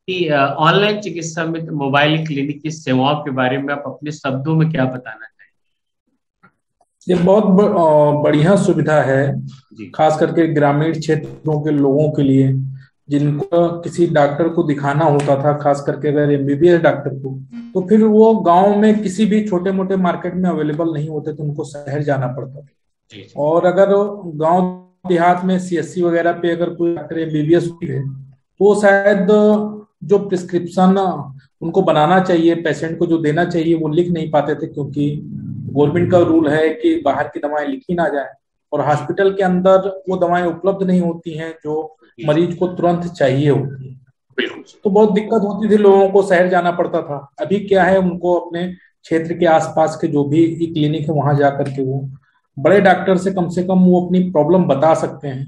Speaker 2: कि ऑनलाइन चिकित्सा में मोबाइल क्लिनिक की सेवाओं के बारे में आप अपने शब्दों में क्या बताना चाहेंगे?
Speaker 5: ये बहुत बढ़िया सुविधा है, खास करके ग्रामीण क्षेत्रों के लोगों के लिए, जिनको किसी डॉक्टर को दिखाना होता था, खास करके अगर एमबीबीएस डॉक्टर को, तो फिर वो गांव में किसी भी छोटे मोटे मार्केट में अवेलेबल नहीं होते, तो उनको शहर जाना पड़ता था। और अगर गांव देहात में सीएससी वगैरह पे अगर कोई डॉक्टर एमबीबीएस है, तो शायद जो प्रिस्क्रिप्शन उनको बनाना चाहिए, पेशेंट को जो देना चाहिए, वो लिख नहीं पाते थे, क्योंकि गवर्नमेंट का रूल है कि बाहर की दवाएं लिखी ना जाए, और हॉस्पिटल के अंदर वो दवाएं उपलब्ध नहीं होती हैं जो मरीज को तुरंत चाहिए होती है। तो बहुत दिक्कत होती थी, लोगों को शहर जाना पड़ता था। अभी क्या है, उनको अपने क्षेत्र के आसपास के जो भी ई क्लिनिक है वहां जाकर के वो बड़े डॉक्टर से कम वो अपनी प्रॉब्लम बता सकते हैं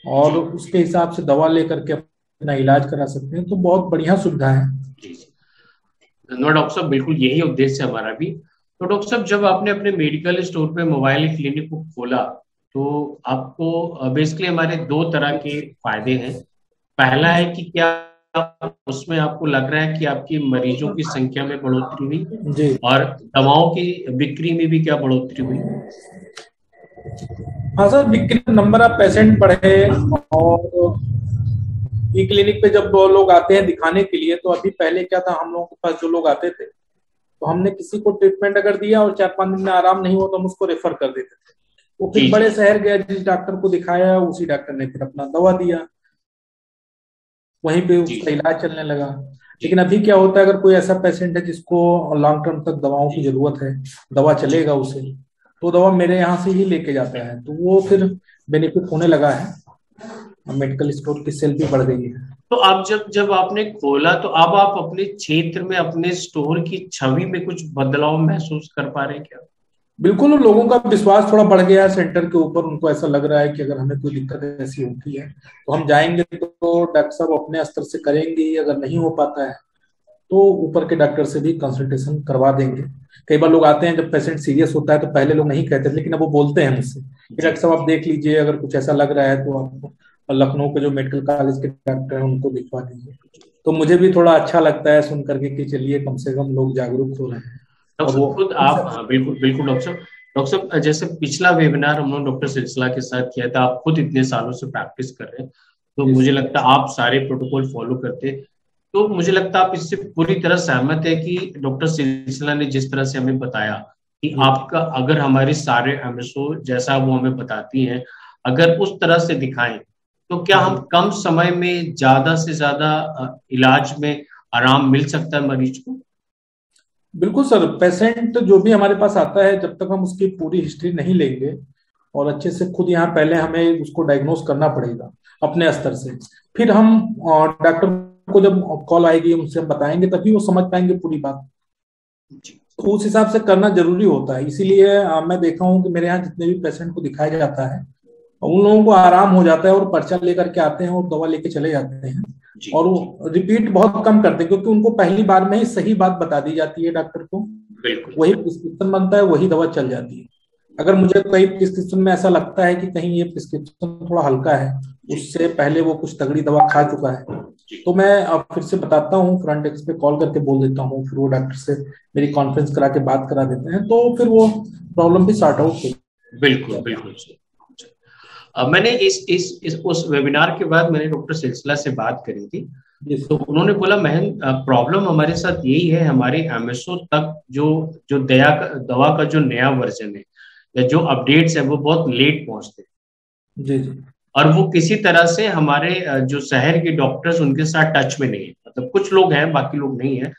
Speaker 5: और उसके हिसाब से दवा लेकर के अपना इलाज करा सकते हैं। तो बहुत बढ़िया सुविधा है।
Speaker 2: धन्यवाद डॉक्टर साहब, बिल्कुल यही उद्देश्य है हमारा भी। तो डॉक्टर साहब, जब आपने अपने मेडिकल स्टोर पे मोबाइल क्लिनिक को खोला, तो आपको बेसिकली हमारे दो तरह के फायदे हैं। पहला है कि क्या उसमें आपको लग रहा है कि आपकी मरीजों की संख्या में बढ़ोतरी हुई और दवाओं की बिक्री में भी क्या बढ़ोतरी हुई?
Speaker 5: हाँ सर, बिक्री नंबर ऑफ पेशेंट बढ़े, और ई क्लिनिक पे जब लोग आते हैं दिखाने के लिए, तो अभी पहले क्या था, हम लोगों के पास जो लोग आते थे, तो हमने किसी को ट्रीटमेंट अगर दिया और 4-5 दिन में आराम नहीं हुआ तो हम उसको रेफर कर देते थे। वो फिर बड़े शहर गया, जिस डॉक्टर को दिखाया उसी डॉक्टर ने फिर अपना दवा दिया, वहीं पे उसका इलाज चलने लगा। लेकिन अभी क्या होता है, अगर कोई ऐसा पेशेंट है जिसको लॉन्ग टर्म तक दवाओं की जरूरत है, दवा चलेगा उसे, तो दवा मेरे यहाँ से ही लेके जाता है, तो वो फिर बेनिफिट होने लगा है, मेडिकल स्टोर की सेल भी बढ़ गई है।
Speaker 2: तो अब जब आपने खोला, तो अब आप अपने क्षेत्र में अपने स्टोर की छवि में कुछ बदलाव महसूस कर पा रहे हैं क्या?
Speaker 5: बिल्कुल, लोगों का विश्वास थोड़ा बढ़ गया है सेंटर के ऊपर। उनको ऐसा लग रहा है कि अगर हमें कोई दिक्कत ऐसी होती है तो हम जाएंगे, तो डॉक्टर साहब अपने स्तर से करेंगे, अगर नहीं हो पाता है तो ऊपर के डॉक्टर से भी कंसल्टेशन करवा देंगे। कई बार लोग आते हैं, जब पेशेंट सीरियस होता है तो पहले लोग नहीं कहते, लेकिन अब वो बोलते हैं मुझसे कि डॉक्टर साहब आप देख लीजिए, अगर कुछ ऐसा लग रहा है तो आप लखनऊ के जो मेडिकल कॉलेज के डॉक्टर हैं उनको दिखवा दीजिए। तो मुझे भी थोड़ा अच्छा लगता है सुन करके कि चलिए कम से कम लोग जागरूक हो रहे हैं।
Speaker 2: खुद आप बिल्कुल डॉक्टर साहब, जैसे पिछला वेबिनार हम लोग डॉक्टर सिलसिला के साथ किया था, आप खुद इतने सालों से प्रैक्टिस कर रहे हैं, तो मुझे लगता है आप सारे प्रोटोकॉल फॉलो करते, तो मुझे लगता है आप इससे पूरी तरह सहमत है कि डॉक्टर सिलसिला ने जिस तरह से हमें बताया कि आपका अगर हमारे सारे एमएसओ जैसा वो हमें बताती हैं, अगर उस तरह से दिखाएं, तो क्या हम कम समय में ज्यादा से ज्यादा इलाज में आराम मिल सकता है मरीज को?
Speaker 5: बिल्कुल सर, पेशेंट जो भी हमारे पास आता है, जब तक हम उसकी पूरी हिस्ट्री नहीं लेंगे और अच्छे से खुद यहाँ पहले हमें उसको डायग्नोस करना पड़ेगा अपने स्तर से, फिर हम डॉक्टर को जब कॉल आएगी उनसे हम बताएंगे, तभी वो समझ पाएंगे पूरी बात। तो उस हिसाब से करना जरूरी होता है। इसीलिए मैं देखा हूँ कि मेरे यहाँ जितने भी पेशेंट को दिखाया जाता है उन लोगों को आराम हो जाता है और पर्चा लेकर के आते हैं और दवा लेके चले जाते हैं, और वो रिपीट बहुत कम करते हैं, क्योंकि उनको पहली बार में ही सही बात बता दी जाती है डॉक्टर को, वही प्रिस्क्रिप्शन बनता है, वही दवा चल जाती है। अगर मुझे कहीं प्रिस्क्रिप्शन में ऐसा लगता है कि कहीं ये प्रिस्क्रिप्शन थोड़ा हल्का है, उससे पहले वो कुछ तगड़ी दवा खा चुका है, तो मैं अब फिर से बताता हूँ, फ्रंट डेस्क पे कॉल करके बोल देता हूँ, फिर वो डॉक्टर से मेरी कॉन्फ्रेंस करा के बात करा देते हैं, तो फिर वो प्रॉब्लम भी सॉर्ट आउट होती है।
Speaker 2: बिल्कुल। मैंने उस वेबिनार के बाद मैंने डॉक्टर सिलसिला से बात करी थी, तो उन्होंने बोला महन, प्रॉब्लम हमारे साथ यही है, हमारे एमएसओ तक जो दवा का जो नया वर्जन है या जो अपडेट्स है वो बहुत लेट पहुंचते हैं जी। और वो किसी तरह से हमारे जो शहर के डॉक्टर्स उनके साथ टच में नहीं है, मतलब कुछ लोग हैं बाकी लोग नहीं है,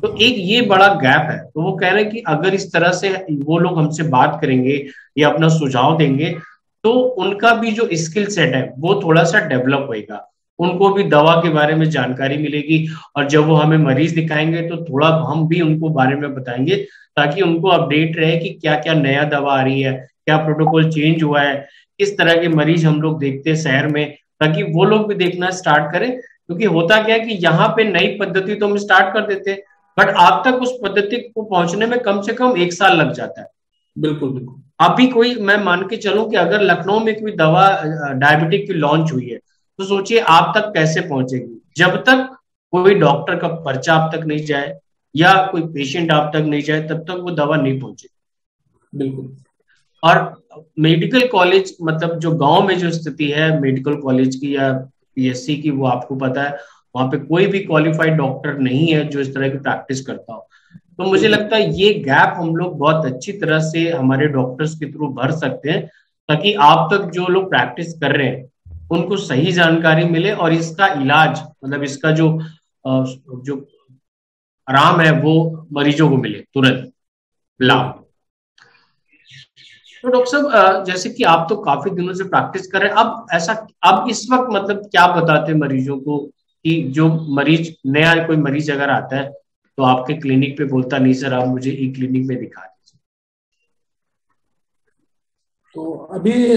Speaker 2: तो एक ये बड़ा गैप है। तो वो कह रहे हैं कि अगर इस तरह से वो लोग हमसे बात करेंगे या अपना सुझाव देंगे, तो उनका भी जो स्किल सेट है वो थोड़ा सा डेवलप होएगा, उनको भी दवा के बारे में जानकारी मिलेगी, और जब वो हमें मरीज दिखाएंगे तो थोड़ा हम भी उनको बारे में बताएंगे, ताकि उनको अपडेट रहे कि क्या क्या नया दवा आ रही है, क्या प्रोटोकॉल चेंज हुआ है, किस तरह के मरीज हम लोग देखते हैं शहर में, ताकि वो लोग भी देखना स्टार्ट करें। क्योंकि होता क्या है कि यहाँ पे नई पद्धति तो हम स्टार्ट कर देते हैं, बट आप तक उस पद्धति को पहुंचने में कम से कम 1 साल लग जाता है।
Speaker 5: बिल्कुल बिल्कुल।
Speaker 2: अभी कोई, मैं मान के चलूं कि अगर लखनऊ में कोई दवा डायबिटिक की लॉन्च हुई है, तो सोचिए आप तक कैसे पहुंचेगी। जब तक कोई डॉक्टर का पर्चा आप तक नहीं जाए या कोई पेशेंट आप तक नहीं जाए, तब तक वो दवा नहीं पहुंचेगी।
Speaker 5: बिल्कुल।
Speaker 2: और मेडिकल कॉलेज, मतलब जो गांव में जो स्थिति है मेडिकल कॉलेज की या पीएससी की, वो आपको पता है वहां पे कोई भी क्वालिफाइड डॉक्टर नहीं है जो इस तरह की प्रैक्टिस करता हो। तो मुझे लगता है ये गैप हम लोग बहुत अच्छी तरह से हमारे डॉक्टर्स के थ्रू भर सकते हैं, ताकि आप तक जो लोग प्रैक्टिस कर रहे हैं उनको सही जानकारी मिले और इसका इलाज, मतलब इसका जो आराम है वो मरीजों को मिले तुरंत लाभ। तो डॉक्टर साहब, जैसे कि आप तो काफी दिनों से प्रैक्टिस कर रहे हैं, अब इस वक्त मतलब क्या बताते हैं मरीजों को कि जो मरीज नया कोई मरीज अगर आता है तो आपके क्लिनिक पे बोलता नहीं सर आप मुझे ई क्लिनिक में दिखा दीजिए।
Speaker 5: तो अभी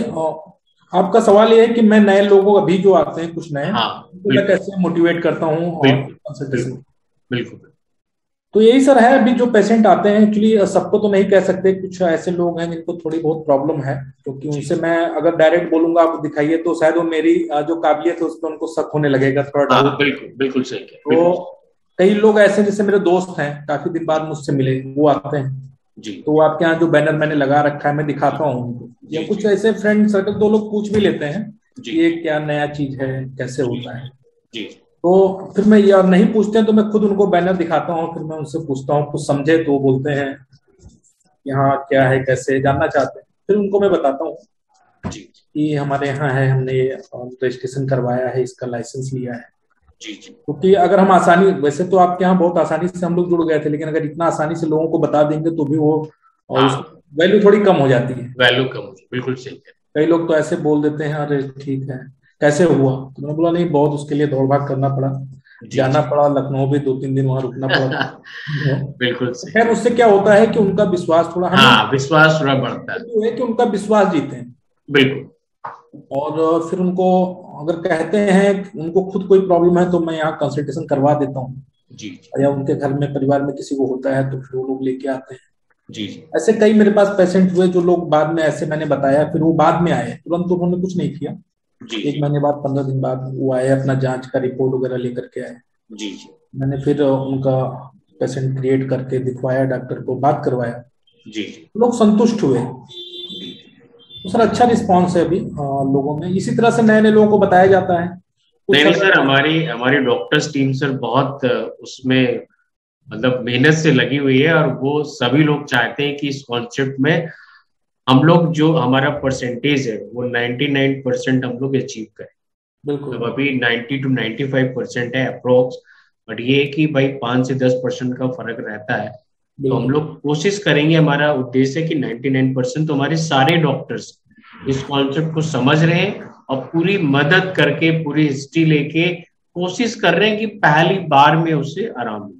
Speaker 5: आपका सवाल ये है कि मैं नए लोगों, अभी जो आते हैं कुछ नए, तो मैं कैसे मोटिवेट करता हूँ और कंसल्टेशन।
Speaker 2: बिल्कुल।
Speaker 5: तो यही सर है, अभी जो पेशेंट आते हैं, एक्चुअली सबको तो नहीं कह सकते, कुछ ऐसे लोग हैं जिनको थोड़ी बहुत प्रॉब्लम है, क्योंकि उनसे मैं अगर डायरेक्ट बोलूंगा आप दिखाइए तो शायद वो मेरी जो काबिलियत है उस पर उनको शक होने लगेगा थोड़ा।
Speaker 2: बिल्कुल सही।
Speaker 5: तो कई लोग ऐसे, जैसे मेरे दोस्त हैं काफी दिन बाद मुझसे मिले, वो आते हैं
Speaker 2: जी।
Speaker 5: तो आपके यहाँ जो बैनर मैंने लगा रखा है मैं दिखाता हूँ उनको, या कुछ ऐसे फ्रेंड सर्कल, दो लोग पूछ भी लेते हैं ये क्या नया चीज है, कैसे होता है
Speaker 2: जी।
Speaker 5: तो फिर मैं, या नहीं पूछते हैं तो मैं खुद उनको बैनर दिखाता हूँ, फिर मैं उनसे पूछता हूँ कुछ समझे तो वो बोलते हैं यहाँ क्या है, कैसे जानना चाहते हैं, फिर उनको मैं बताता हूँ कि हमारे यहाँ है, हमने रजिस्ट्रेशन करवाया है, इसका लाइसेंस लिया है। क्योंकि अगर हम आसानी, वैसे तो आपके यहाँ बहुत आसानी से हम लोग जुड़ गए थे, लेकिन अगर इतना आसानी से लोगों को बता देंगे तो भी वो वैल्यू थोड़ी कम हो जाती है।
Speaker 2: वैल्यू कम हो, बिल्कुल सही है।
Speaker 5: कई लोग तो ऐसे बोल देते हैं अरे ठीक है कैसे हुआ, तो मैंने बोला नहीं, बहुत उसके लिए दौड़ भाग करना पड़ा, जाना पड़ा लखनऊ भी, 2-3 दिन वहां रुकना पड़ा।
Speaker 2: बिल्कुल।
Speaker 5: खैर उससे क्या होता है कि उनका विश्वास थोड़ा,
Speaker 2: विश्वास थोड़ा बढ़ता है
Speaker 5: कि उनका विश्वास जीते हैं।
Speaker 2: बिल्कुल।
Speaker 5: और फिर उनको अगर कहते हैं उनको खुद कोई प्रॉब्लम है तो मैं यहाँ कंसल्टेशन करवा देता हूँ
Speaker 2: जी।
Speaker 5: या उनके घर में परिवार में किसी को होता है तो फिर वो लोग लेके आते हैं
Speaker 2: जी।
Speaker 5: ऐसे कई मेरे पास पेशेंट हुए जो लोग बाद में, ऐसे मैंने बताया, फिर वो बाद में आए, तुरंत उन्होंने कुछ नहीं किया जी। 1 महीने बाद, 15 दिन बाद वो आए, अपना जांच का रिपोर्ट वगैरह लेकर के आए
Speaker 2: जी।
Speaker 5: मैंने फिर उनका पेशेंट क्रिएट करके दिखवाया, डॉक्टर को बात करवाया
Speaker 2: जी।
Speaker 5: लोग संतुष्ट हुए। तो सर अच्छा रिस्पॉन्स है अभी लोगों में, इसी तरह से नए नए लोगों को बताया जाता है।
Speaker 2: नहीं सर, हमारी डॉक्टर्स टीम सर बहुत उसमें मतलब मेहनत से लगी हुई है, और वो सभी लोग चाहते हैं कि इस कॉन्सेप्ट में हम लोग जो हमारा परसेंटेज है वो 99% हम लोग अचीव करें।
Speaker 5: बिल्कुल।
Speaker 2: तो अभी 90 to 95% है अप्रोक्स, बट ये कि भाई 5 से 10% का फर्क रहता है। तो हम लोग कोशिश करेंगे, हमारा उद्देश्य है कि 99% तो हमारे सारे डॉक्टर्स इस कॉन्सेप्ट को समझ रहे हैं और पूरी मदद करके, पूरी हिस्ट्री लेके कोशिश कर रहे हैं कि पहली बार में उसे आराम मिले।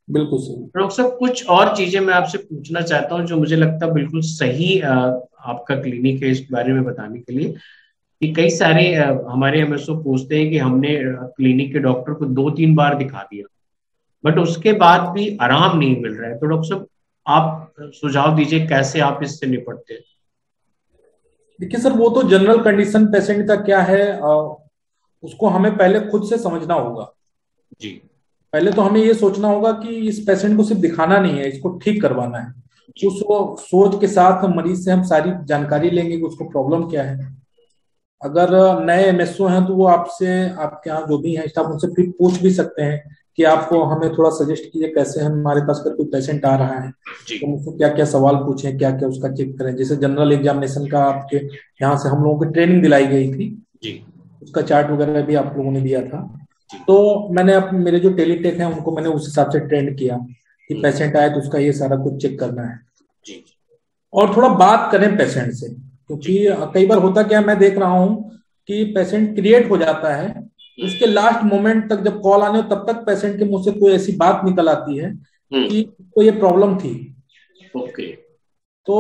Speaker 5: बिल्कुल सही।
Speaker 2: डॉक्टर साहब कुछ और चीजें मैं आपसे पूछना चाहता हूँ जो मुझे लगता है बिल्कुल सही आपका क्लिनिक है इस बारे में बताने के लिए, कि कई सारे हमारे एमएसओ पूछते हैं कि हमने क्लिनिक के डॉक्टर को 2-3 बार दिखा दिया बट उसके बाद भी आराम नहीं मिल रहा है। तो डॉक्टर साहब आप सुझाव दीजिए कैसे आप इससे निपटते हैं।
Speaker 5: देखिए सर, वो तो जनरल कंडीशन पेशेंट का क्या है, उसको हमें पहले खुद से समझना होगा
Speaker 2: जी।
Speaker 5: पहले तो हमें ये सोचना होगा कि इस पेशेंट को सिर्फ दिखाना नहीं है, इसको ठीक करवाना है। उस सोच के साथ मरीज से हम सारी जानकारी लेंगे कि उसको प्रॉब्लम क्या है। अगर नए एमएसओ हैं तो वो आपसे, आपके यहाँ जो भी है स्टाफ, उनसे फिर पूछ भी सकते हैं कि आपको हमें थोड़ा सजेस्ट कीजिए कैसे हमारे पास अगर कोई पेशेंट आ रहा है तो मुझसे क्या क्या सवाल पूछें, क्या क्या उसका चेक करें। जैसे जनरल एग्जामिनेशन का आपके यहाँ से हम लोगों को ट्रेनिंग दिलाई गई थी
Speaker 2: जी।
Speaker 5: उसका चार्ट वगैरह भी आप लोगों ने दिया था, तो मैंने मेरे जो टेलीटेक है उनको मैंने उस हिसाब से ट्रेंड किया कि पेशेंट आए तो उसका ये सारा कुछ चेक करना है
Speaker 2: जी।
Speaker 5: और थोड़ा बात करें पेशेंट से, क्योंकि कई बार होता क्या मैं देख रहा हूँ कि पेशेंट क्रिएट हो जाता है, उसके लास्ट मोमेंट तक जब कॉल आने तब तक पेशेंट के मुंह से कोई ऐसी बात निकल आती है कि कोई ये प्रॉब्लम थी।
Speaker 2: ओके।
Speaker 5: तो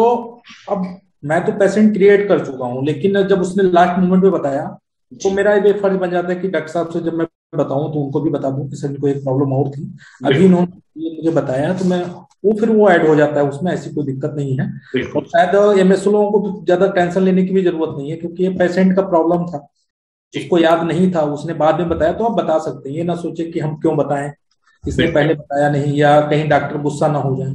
Speaker 5: अब मैं तो पेशेंट क्रिएट कर चुका हूँ, लेकिन जब उसने लास्ट मोमेंट में बताया तो मेरा ये फर्ज बन जाता है कि डॉक्टर साहब से जब मैं बताऊं तो उनको भी बता दूं कि सर को एक प्रॉब्लम और थी, अभी इन्होंने ये मुझे बताया, तो मैं फिर वो ऐड हो जाता है उसमें, ऐसी कोई दिक्कत नहीं है। और शायद एमएसओ लोगों को तो ज्यादा टेंशन लेने की भी जरूरत नहीं है, क्योंकि ये पेशेंट का प्रॉब्लम था, उसको याद नहीं था, उसने बाद में बताया, तो आप बता सकते हैं। ये ना सोचे कि हम क्यों बताएं, इसने पहले बताया नहीं, या कहीं डॉक्टर गुस्सा ना हो जाए,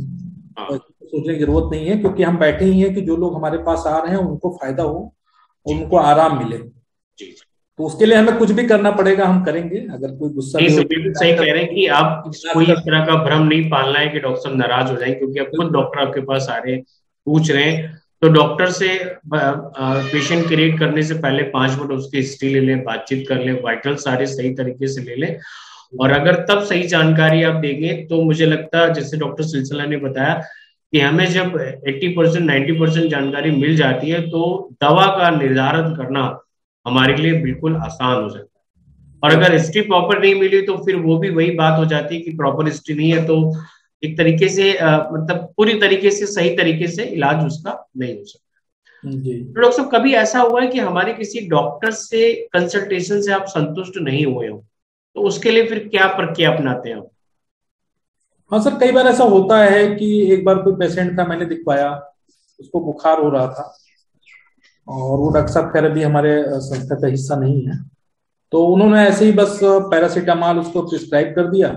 Speaker 5: तो सोचने की जरूरत नहीं है, क्योंकि हम बैठे ही हैं कि जो लोग हमारे पास आ रहे हैं उनको फायदा हो, उनको आराम मिले। तो उसके लिए हमें कुछ भी करना पड़ेगा, हम करेंगे। अगर कोई गुस्सा
Speaker 2: बिल्कुल सही कह रहे हैं कि आप कोई इस तरह का भ्रम नहीं पालना है कि डॉक्टर साहब नाराज हो जाएं, क्योंकि अब खुद डॉक्टर आपके पास आ रहे हैं, पूछ रहे हैं, तो डॉक्टर से पेशेंट क्रिएट करने से पहले 5 मिनट उसकी हिस्ट्री ले लें, बातचीत कर लें, वाइटल सारे सही तरीके से ले लें, और अगर तब सही जानकारी आप देंगे तो मुझे लगता है, जैसे डॉक्टर सिलसिला ने बताया कि हमें जब 80% 90% जानकारी मिल जाती है तो दवा का निर्धारण करना हमारे लिए बिल्कुल आसान हो जाता है। और अगर हिस्ट्री प्रॉपर नहीं मिली तो फिर वो भी वही बात हो जाती है कि प्रॉपर हिस्ट्री नहीं है, तो एक तरीके से मतलब पूरी तरीके से सही तरीके से इलाज उसका नहीं हो सकता। तो डॉक्टर साहब, कभी ऐसा हुआ है कि हमारे किसी डॉक्टर से कंसल्टेशन से आप संतुष्ट नहीं हुए हो, तो उसके लिए फिर क्या प्रक्रिया अपनाते हैं?
Speaker 5: हाँ सर, कई बार ऐसा होता है कि एक बार कोई पेशेंट था, मैंने दिखवाया, उसको बुखार हो रहा था, और वो डॉक्टर साहब खैर अभी हमारे संस्था का हिस्सा नहीं है, तो उन्होंने ऐसे ही बस पैरासीटामॉल उसको प्रिस्क्राइब कर दिया,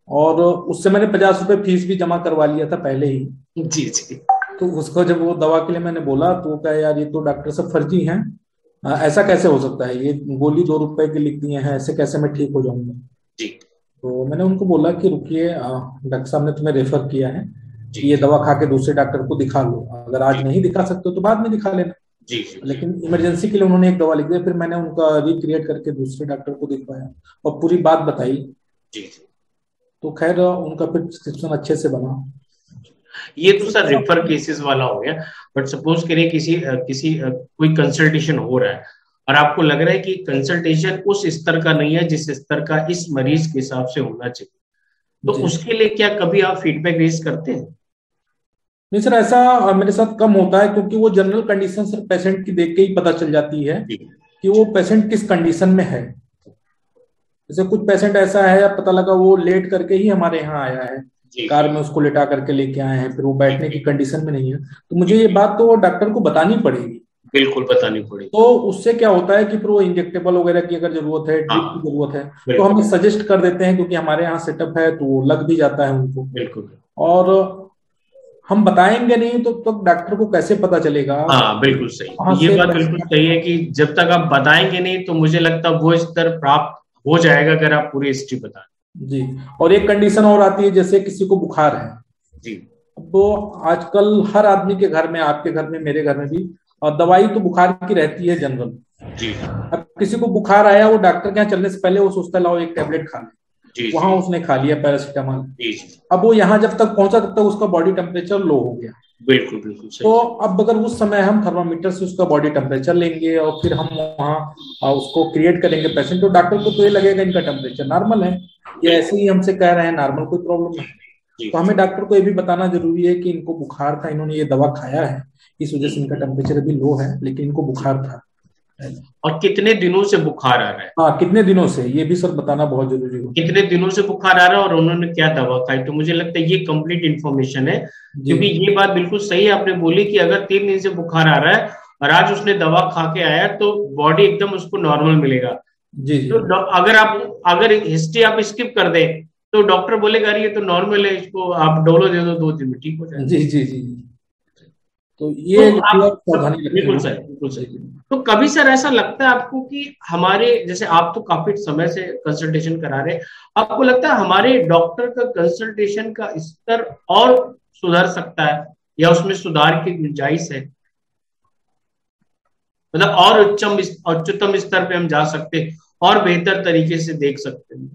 Speaker 5: और उससे मैंने 50 रुपए फीस भी जमा करवा लिया था पहले ही।
Speaker 2: जी जी।
Speaker 5: तो उसको जब वो दवा के लिए मैंने बोला तो वो कहा, यार ये तो डॉक्टर साहब फर्जी हैं, ऐसा कैसे हो सकता है, ये गोली 2 रुपए की लिख दी है, ऐसे कैसे मैं ठीक हो जाऊंगा।
Speaker 2: जी।
Speaker 5: तो मैंने उनको बोला कि रुकिए, डॉक्टर साहब ने तुम्हें रेफर किया है, ये दवा खा के दूसरे डॉक्टर को दिखा लो, अगर आज नहीं दिखा सकते हो तो बाद में दिखा लेना।
Speaker 2: जी।
Speaker 5: लेकिन इमरजेंसी के लिए उन्होंने एक दवा लिख दिया, फिर मैंने उनका रिक्रिएट करके दूसरे डॉक्टर को दिखवाया और पूरी बात बताई।
Speaker 2: जी।
Speaker 5: तो खैर उनका फिर प्रिस्क्रिप्शन अच्छे से बना।
Speaker 2: ये तो सर रेफर केसेस वाला हो गया, बट सपोज करिए किसी कोई कंसल्टेशन हो रहा है और आपको लग रहा है कि कंसल्टेशन उस स्तर का नहीं है जिस स्तर का इस मरीज के हिसाब से होना चाहिए, तो उसके लिए क्या कभी आप फीडबैक रेज करते हैं?
Speaker 5: नहीं सर, ऐसा मेरे साथ कम होता है, क्योंकि वो जनरल कंडीशन सर पेशेंट की देख के ही पता चल जाती है कि वो पेशेंट किस कंडीशन में है। जैसे कुछ पेशेंट ऐसा है, पता लगा वो लेट करके ही हमारे यहाँ आया है, कार में उसको लेटा करके लेके आए हैं, फिर वो बैठने की कंडीशन में नहीं है, तो मुझे ये बात तो डॉक्टर को बतानी पड़ेगी।
Speaker 2: बिल्कुल बतानी पड़ेगी।
Speaker 5: तो उससे क्या होता है कि फिर वो इंजेक्टेबल वगैरह की अगर जरूरत है, ड्रिप की जरूरत है, तो हम सजेस्ट कर देते हैं, क्योंकि हमारे यहाँ सेटअप है तो वो लग भी जाता है उनको।
Speaker 2: बिल्कुल। और
Speaker 5: हम बताएंगे नहीं तो डॉक्टर को कैसे पता चलेगा?
Speaker 2: हाँ बिल्कुल सही, ये बात बिल्कुल सही है कि जब तक आप बताएंगे नहीं तो मुझे लगता है वो स्तर प्राप्त हो जाएगा अगर आप पूरी हिस्ट्री बताएं। जी।
Speaker 5: और एक कंडीशन और आती है, जैसे किसी को बुखार है
Speaker 2: जी,
Speaker 5: तो आजकल हर आदमी के घर में, आपके घर में, मेरे घर में भी, और दवाई तो बुखार की रहती है जनरल
Speaker 2: जी।
Speaker 5: अब किसी को बुखार आया, वो डॉक्टर के यहाँ चलने से पहले वो सोचता लाओ एक टेबलेट खा ले, वहां उसने खा लिया पैरासीटामोल, अब वो यहाँ जब तक पहुंचा तब तक उसका बॉडी टेम्परेचर लो हो गया।
Speaker 2: बिल्कुल बिल्कुल सही।
Speaker 5: तो अब अगर उस समय हम थर्मामीटर से उसका बॉडी टेम्परेचर लेंगे और फिर हम वहाँ उसको क्रिएट करेंगे पेशेंट, तो डॉक्टर को तो ये लगेगा इनका टेम्परेचर नॉर्मल है, ये ऐसे ही हमसे कह रहे हैं नॉर्मल, कोई प्रॉब्लम नहीं। तो हमें डॉक्टर को ये भी बताना जरूरी है कि इनको बुखार था, इन्होंने ये दवा खाया है, इस वजह से इनका टेम्परेचर अभी लो है, लेकिन इनको बुखार था।
Speaker 2: और कितने दिनों से बुखार आ रहा है?
Speaker 5: हाँ, कितने दिनों से, ये भी सर बताना बहुत जरूरी है।
Speaker 2: कितने दिनों से बुखार आ रहा है और उन्होंने क्या दवा खाई, तो मुझे लगता है ये कंप्लीट इन्फॉर्मेशन है, क्योंकि ये बात बिल्कुल सही आपने बोली कि अगर 3 दिन से बुखार आ रहा है और आज उसने दवा खा के आया तो बॉडी एकदम उसको नॉर्मल मिलेगा।
Speaker 5: जी।
Speaker 2: तो अगर हिस्ट्री आप स्किप कर दें तो डॉक्टर बोलेगा ये तो नॉर्मल है, इसको आप डोलो दे दो 2 दिन में ठीक हो जाएगा।
Speaker 5: जी जी जी। तो ये
Speaker 2: बिल्कुल सही। तो कभी सर ऐसा लगता है आपको कि हमारे, जैसे आप तो काफी समय से कंसल्टेशन करा रहे हैं, आपको लगता है हमारे डॉक्टर का कंसल्टेशन का स्तर और सुधर सकता है या उसमें सुधार की गुंजाइश है, मतलब और उच्चतम स्तर पे हम जा सकते हैं और बेहतर तरीके से देख सकते हैं?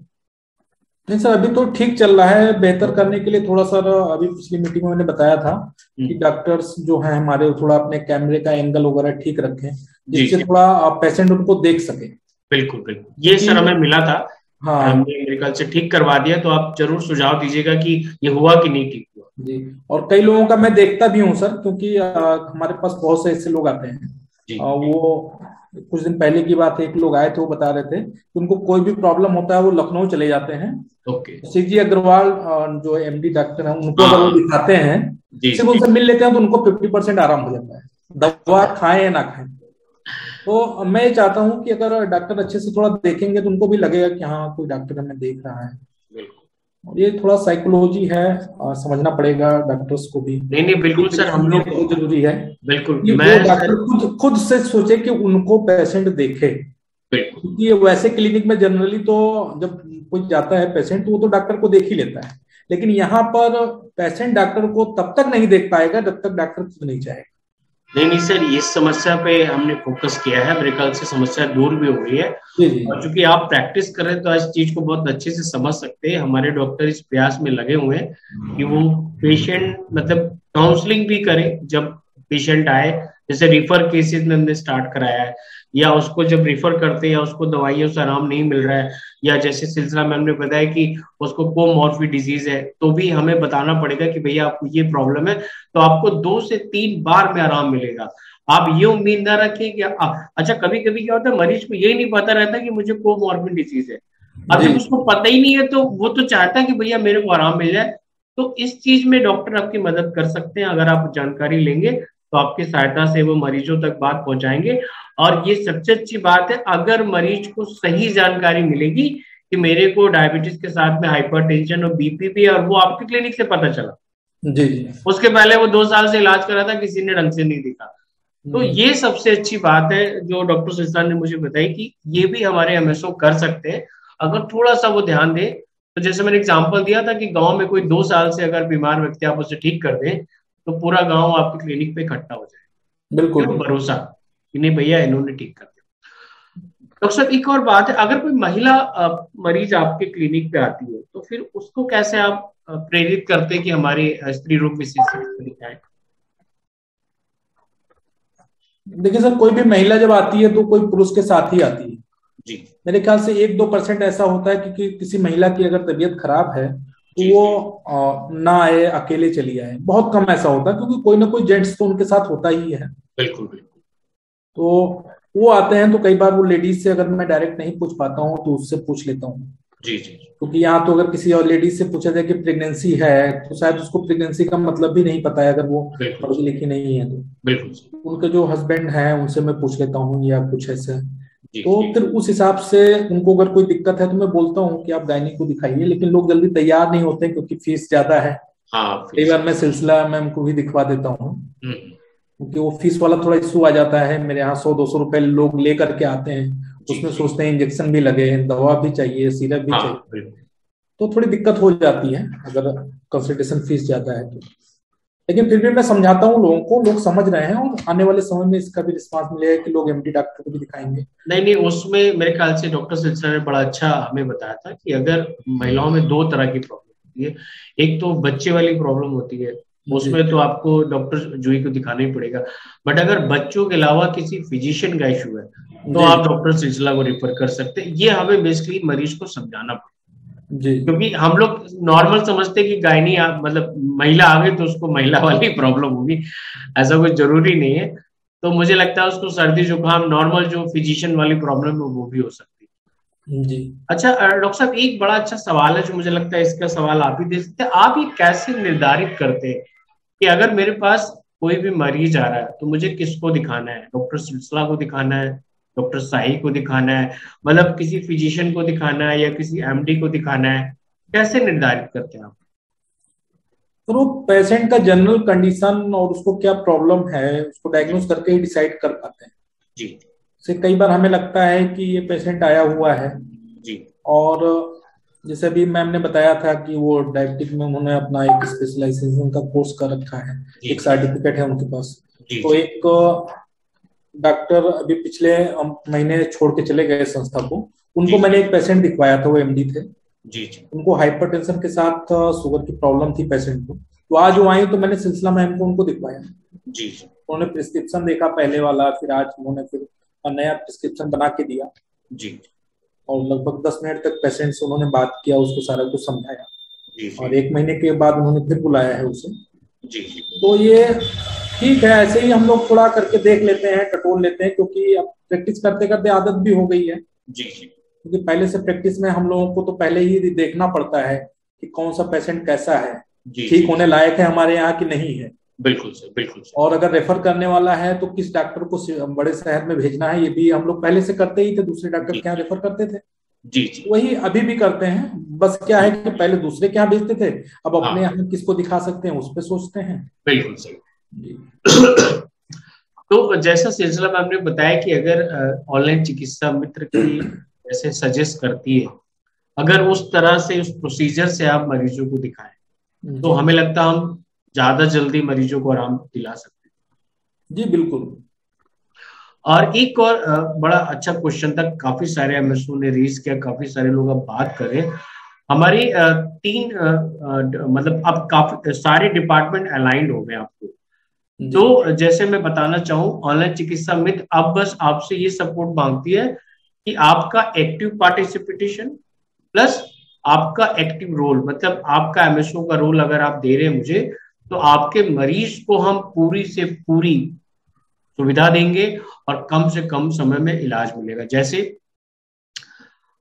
Speaker 5: नहीं सर, अभी तो ठीक चल रहा है। बेहतर करने के लिए थोड़ा सर, अभी पिछली मीटिंग में मैंने बताया था कि डॉक्टर्स जो हैं हमारे थोड़ा अपने कैमरे का एंगल वगैरह ठीक रखें, जिससे थोड़ा पेशेंट उनको देख सके।
Speaker 2: बिल्कुल बिल्कुल, ये सर हमें मिला था। हाँ, हमने मेरे ख्याल से ठीक करवा दिया, तो आप जरूर सुझाव दीजिएगा कि ये हुआ कि नहीं ठीक हुआ।
Speaker 5: जी। और कई लोगों का मैं देखता भी हूँ सर, क्योंकि हमारे पास बहुत से ऐसे लोग आते हैं। वो कुछ दिन पहले की बात है, एक लोग आए थे, वो बता रहे थे कि उनको कोई भी प्रॉब्लम होता है वो लखनऊ चले जाते हैं।
Speaker 2: ओके।
Speaker 5: सीजी अग्रवाल जो एमडी डॉक्टर हैं, उनको अगर वो दिखाते हैं, सिर्फ उनसे मिल लेते हैं तो उनको 50% आराम हो जाता है, दवा खाएं या ना खाएं। तो मैं ये चाहता हूँ कि अगर डॉक्टर अच्छे से थोड़ा देखेंगे तो उनको भी लगेगा कि हाँ कोई डॉक्टर हमें देख रहा है। और ये थोड़ा साइकोलॉजी है, समझना पड़ेगा डॉक्टर्स को भी।
Speaker 2: नहीं बिल्कुल सर, हम लोग
Speaker 5: बहुत जरूरी है
Speaker 2: बिल्कुल
Speaker 5: कि वो डॉक्टर खुद से सोचे कि उनको पेशेंट देखे। क्योंकि वैसे क्लिनिक में जनरली तो जब कोई जाता है पेशेंट तो वो तो डॉक्टर को देख ही लेता है, लेकिन यहाँ पर पेशेंट डॉक्टर को तब तक नहीं देख पाएगा जब तक डॉक्टर खुद नहीं चाहेगा।
Speaker 2: नहीं सर, इस समस्या पे हमने फोकस किया है, मेरे ख्याल से समस्या दूर भी हो गई है। और चूंकि आप प्रैक्टिस कर रहे हैं तो इस चीज को बहुत अच्छे से समझ सकते हैं। हमारे डॉक्टर इस प्रयास में लगे हुए हैं कि वो पेशेंट मतलब काउंसलिंग भी करें जब पेशेंट आए, जैसे रिफर केसेस में हमने स्टार्ट कराया है, या उसको जब रिफर करते हैं या उसको दवाइयों से आराम नहीं मिल रहा है, या जैसे सिलसिला में हमने बताया कि उसको कोमॉर्बिड डिजीज है, तो भी हमें बताना पड़ेगा कि भैया आपको ये प्रॉब्लम है तो आपको 2 से 3 बार में आराम मिलेगा। आप ये उम्मीद ना रखें कि अच्छा, कभी कभी क्या होता है मरीज को यही नहीं पता रहता कि मुझे कोमॉर्बिड डिजीज है। अब जब उसको पता ही नहीं है तो वो तो चाहता है कि भैया मेरे को आराम मिल जाए। तो इस चीज में डॉक्टर आपकी मदद कर सकते हैं, अगर आप जानकारी लेंगे तो आपकी सहायता से वो मरीजों तक बात पहुंचाएंगे। और ये सबसे अच्छी बात है, अगर मरीज को सही जानकारी मिलेगी कि मेरे को डायबिटीज के साथ में हाइपरटेंशन और बीपी भी है, और वो आपके क्लिनिक से पता चला
Speaker 5: जी,
Speaker 2: उसके पहले वो 2 साल से इलाज कर रहा था, किसी ने ढंग से नहीं दिखा। तो ये सबसे अच्छी बात है जो डॉक्टर सुल्तान ने मुझे बताई कि ये भी हमारे एमएसओ कर सकते हैं अगर थोड़ा सा वो ध्यान दे। तो जैसे मैंने एग्जांपल दिया था कि गांव में कोई 2 साल से अगर बीमार व्यक्ति आप उसे ठीक कर दें तो पूरा गांव आपके क्लिनिक पे इकट्ठा हो जाए।
Speaker 5: बिल्कुल
Speaker 2: भरोसा कि नहीं भैया इन्होंने ठीक कर दिया। डॉक्टर साहब एक और बात है, अगर कोई महिला मरीज आपके क्लिनिक पे आती है तो फिर उसको कैसे आप प्रेरित करते हैं कि हमारे स्त्री रोग विशेषज्ञ दिखाएं?
Speaker 5: देखिए सर, कोई भी महिला जब आती है तो कोई पुरुष के साथ ही आती है जी। मेरे ख्याल से 1-2% ऐसा होता है कि किसी महिला की अगर तबीयत खराब है तो वो ना आए, अकेले चली आए। बहुत कम ऐसा होता है क्योंकि कोई ना कोई जेंट्स तो उनके साथ होता ही है।
Speaker 2: बिल्कुल।
Speaker 5: तो वो आते हैं तो कई बार वो लेडीज से अगर मैं डायरेक्ट नहीं पूछ पाता हूँ तो उससे पूछ लेता हूँ।
Speaker 2: जी।
Speaker 5: क्योंकि यहाँ तो अगर किसी और लेडीज से पूछा जाए कि प्रेगनेंसी है तो शायद उसको प्रेगनेंसी का मतलब भी नहीं पता है अगर वो पढ़ी लिखी नहीं है तो।
Speaker 2: बिल्कुल।
Speaker 5: उनके जो हस्बैंड हैं उनसे मैं पूछ लेता हूँ या कुछ ऐसे। तो फिर उस हिसाब से उनको अगर कोई दिक्कत है तो मैं बोलता हूँ कि आप गायनी को दिखाइए, लेकिन लोग जल्दी तैयार नहीं होते क्योंकि फीस ज्यादा है। कई बार मैं सिलसिला में उनको भी दिखवा देता हूँ क्योंकि वो फीस वाला थोड़ा इशू आ जाता है। मेरे यहाँ 100-200 रुपए लोग ले करके आते हैं, उसमें सोचते हैं इंजेक्शन भी लगे, दवा भी चाहिए, सिरप भी चाहिए, तो थोड़ी दिक्कत हो जाती है अगर कंसल्टेशन फीस ज्यादा है तो। लेकिन फिर भी मैं समझाता हूँ लोगों को, लोग समझ रहे हैं और आने वाले समय में इसका भी रिस्पांस मिलेगा कि लोग एमडी डॉक्टर को भी दिखाएंगे।
Speaker 2: नहीं उसमें मेरे ख्याल से डॉक्टर सिलसिला ने बड़ा अच्छा हमें बताया था कि अगर महिलाओं में 2 तरह की प्रॉब्लम होती है, एक तो बच्चे वाली प्रॉब्लम होती है, उसमें तो आपको डॉक्टर जूही को दिखाना ही पड़ेगा। बट अगर बच्चों के अलावा किसी फिजिशियन का इशू है तो आप डॉक्टर सिलसिला को रेफर कर सकते हैं। ये हमें बेसिकली मरीज को समझाना पड़ेगा जी। क्योंकि हम लोग नॉर्मल समझते कि गायनी मतलब महिला आ गई तो उसको महिला वाली प्रॉब्लम होगी, ऐसा कुछ जरूरी नहीं है। तो मुझे लगता है उसको सर्दी जुकाम नॉर्मल जो फिजिशियन वाली प्रॉब्लम है वो भी हो सकती है जी। अच्छा डॉक्टर साहब, एक बड़ा अच्छा सवाल है जो मुझे लगता है इसका सवाल आप ही दे सकते हैं। आप ये कैसे निर्धारित करते हैं कि अगर मेरे पास कोई भी मरीज आ रहा है तो मुझे किसको दिखाना है? डॉक्टर सिलसिला को दिखाना है, डॉक्टर शाही को दिखाना है, मतलब किसी फिजिशियन को दिखाना है या किसी एमडी को दिखाना है? कैसे निर्धारित करते हैं आप?
Speaker 5: तो वो पेशेंट का जनरल कंडीशन और उसको क्या प्रॉब्लम है उसको डायग्नोस करके ही डिसाइड कर पाते हैं जी। से कई बार हमें लगता है कि ये पेशेंट आया हुआ है जी, और जैसे अभी मैम ने बताया था कि वो डायबिटिक में उन्होंने अपना एक स्पेशलाइजेशन का कोर्स कर रखा है, एक सर्टिफिकेट है उनके पास। तो एक डॉक्टर अभी पिछले महीने छोड़ के चले गए संस्था को, उनको मैंने एक पेशेंट दिखवाया था, वो एमडी थे जी। उनको हाइपरटेंशन के साथ शुगर की प्रॉब्लम थी पेशेंट को। तो आज वो आए तो मैंने सिलसिला मैम को उनको दिखवाया जी। उन्होंने प्रिस्क्रिप्शन देखा पहले वाला, फिर आज उन्होंने फिर नया प्रिस्क्रिप्शन बना के दिया जी। और लगभग 10 मिनट तक पेशेंट से उन्होंने बात किया, उसको सारा कुछ समझाया और 1 महीने के बाद उन्होंने फिर बुलाया है उसे।
Speaker 2: जी।
Speaker 5: तो ये ठीक है, ऐसे ही हम लोग थोड़ा करके देख लेते हैं, टटोल लेते हैं, क्योंकि अब प्रैक्टिस करते करते आदत भी हो गई है।
Speaker 2: जी।
Speaker 5: क्योंकि पहले से प्रैक्टिस में हम लोगों को तो पहले ही देखना पड़ता है कि कौन सा पेशेंट कैसा है, ठीक होने लायक है हमारे यहाँ कि नहीं है।
Speaker 2: बिल्कुल सर, बिल्कुल सर।
Speaker 5: और अगर रेफर करने वाला है तो किस डॉक्टर को बड़े शहर में भेजना है, ये भी हम लोग पहले से करते ही थे, दूसरे डॉक्टर के यहाँ रेफर करते थे।
Speaker 2: जी।
Speaker 5: वही अभी भी करते हैं, बस क्या है कि पहले दूसरे के यहाँ भेजते थे, अब अपने यहाँ किसको दिखा सकते हैं उस पर सोचते हैं।
Speaker 2: बिल्कुल सही। तो जैसा सिलसिला में आपने बताया कि अगर ऑनलाइन चिकित्सा मित्र की जैसे सजेस्ट करती है, अगर उस तरह से उस प्रोसीजर से आप मरीजों को दिखाएं तो हमें लगता है हम ज्यादा जल्दी मरीजों को आराम दिला सकते हैं।
Speaker 5: जी बिल्कुल।
Speaker 2: और एक और बड़ा अच्छा क्वेश्चन था, काफी सारे एमएसओ ने रेज किया, काफी सारे लोग अब बात करें। हमारी 3 मतलब अब काफी सारे डिपार्टमेंट अलाइंड हो गए आपको। तो जैसे मैं बताना चाहूँ, ऑनलाइन चिकित्सा मित्र अब बस आपसे ये सपोर्ट मांगती है कि आपका एक्टिव पार्टिसिपेशन प्लस आपका एक्टिव रोल, मतलब आपका एमएसओ का रोल अगर आप दे रहे हैं मुझे, तो आपके मरीज को हम पूरी से पूरी सुविधा देंगे और कम से कम समय में इलाज मिलेगा। जैसे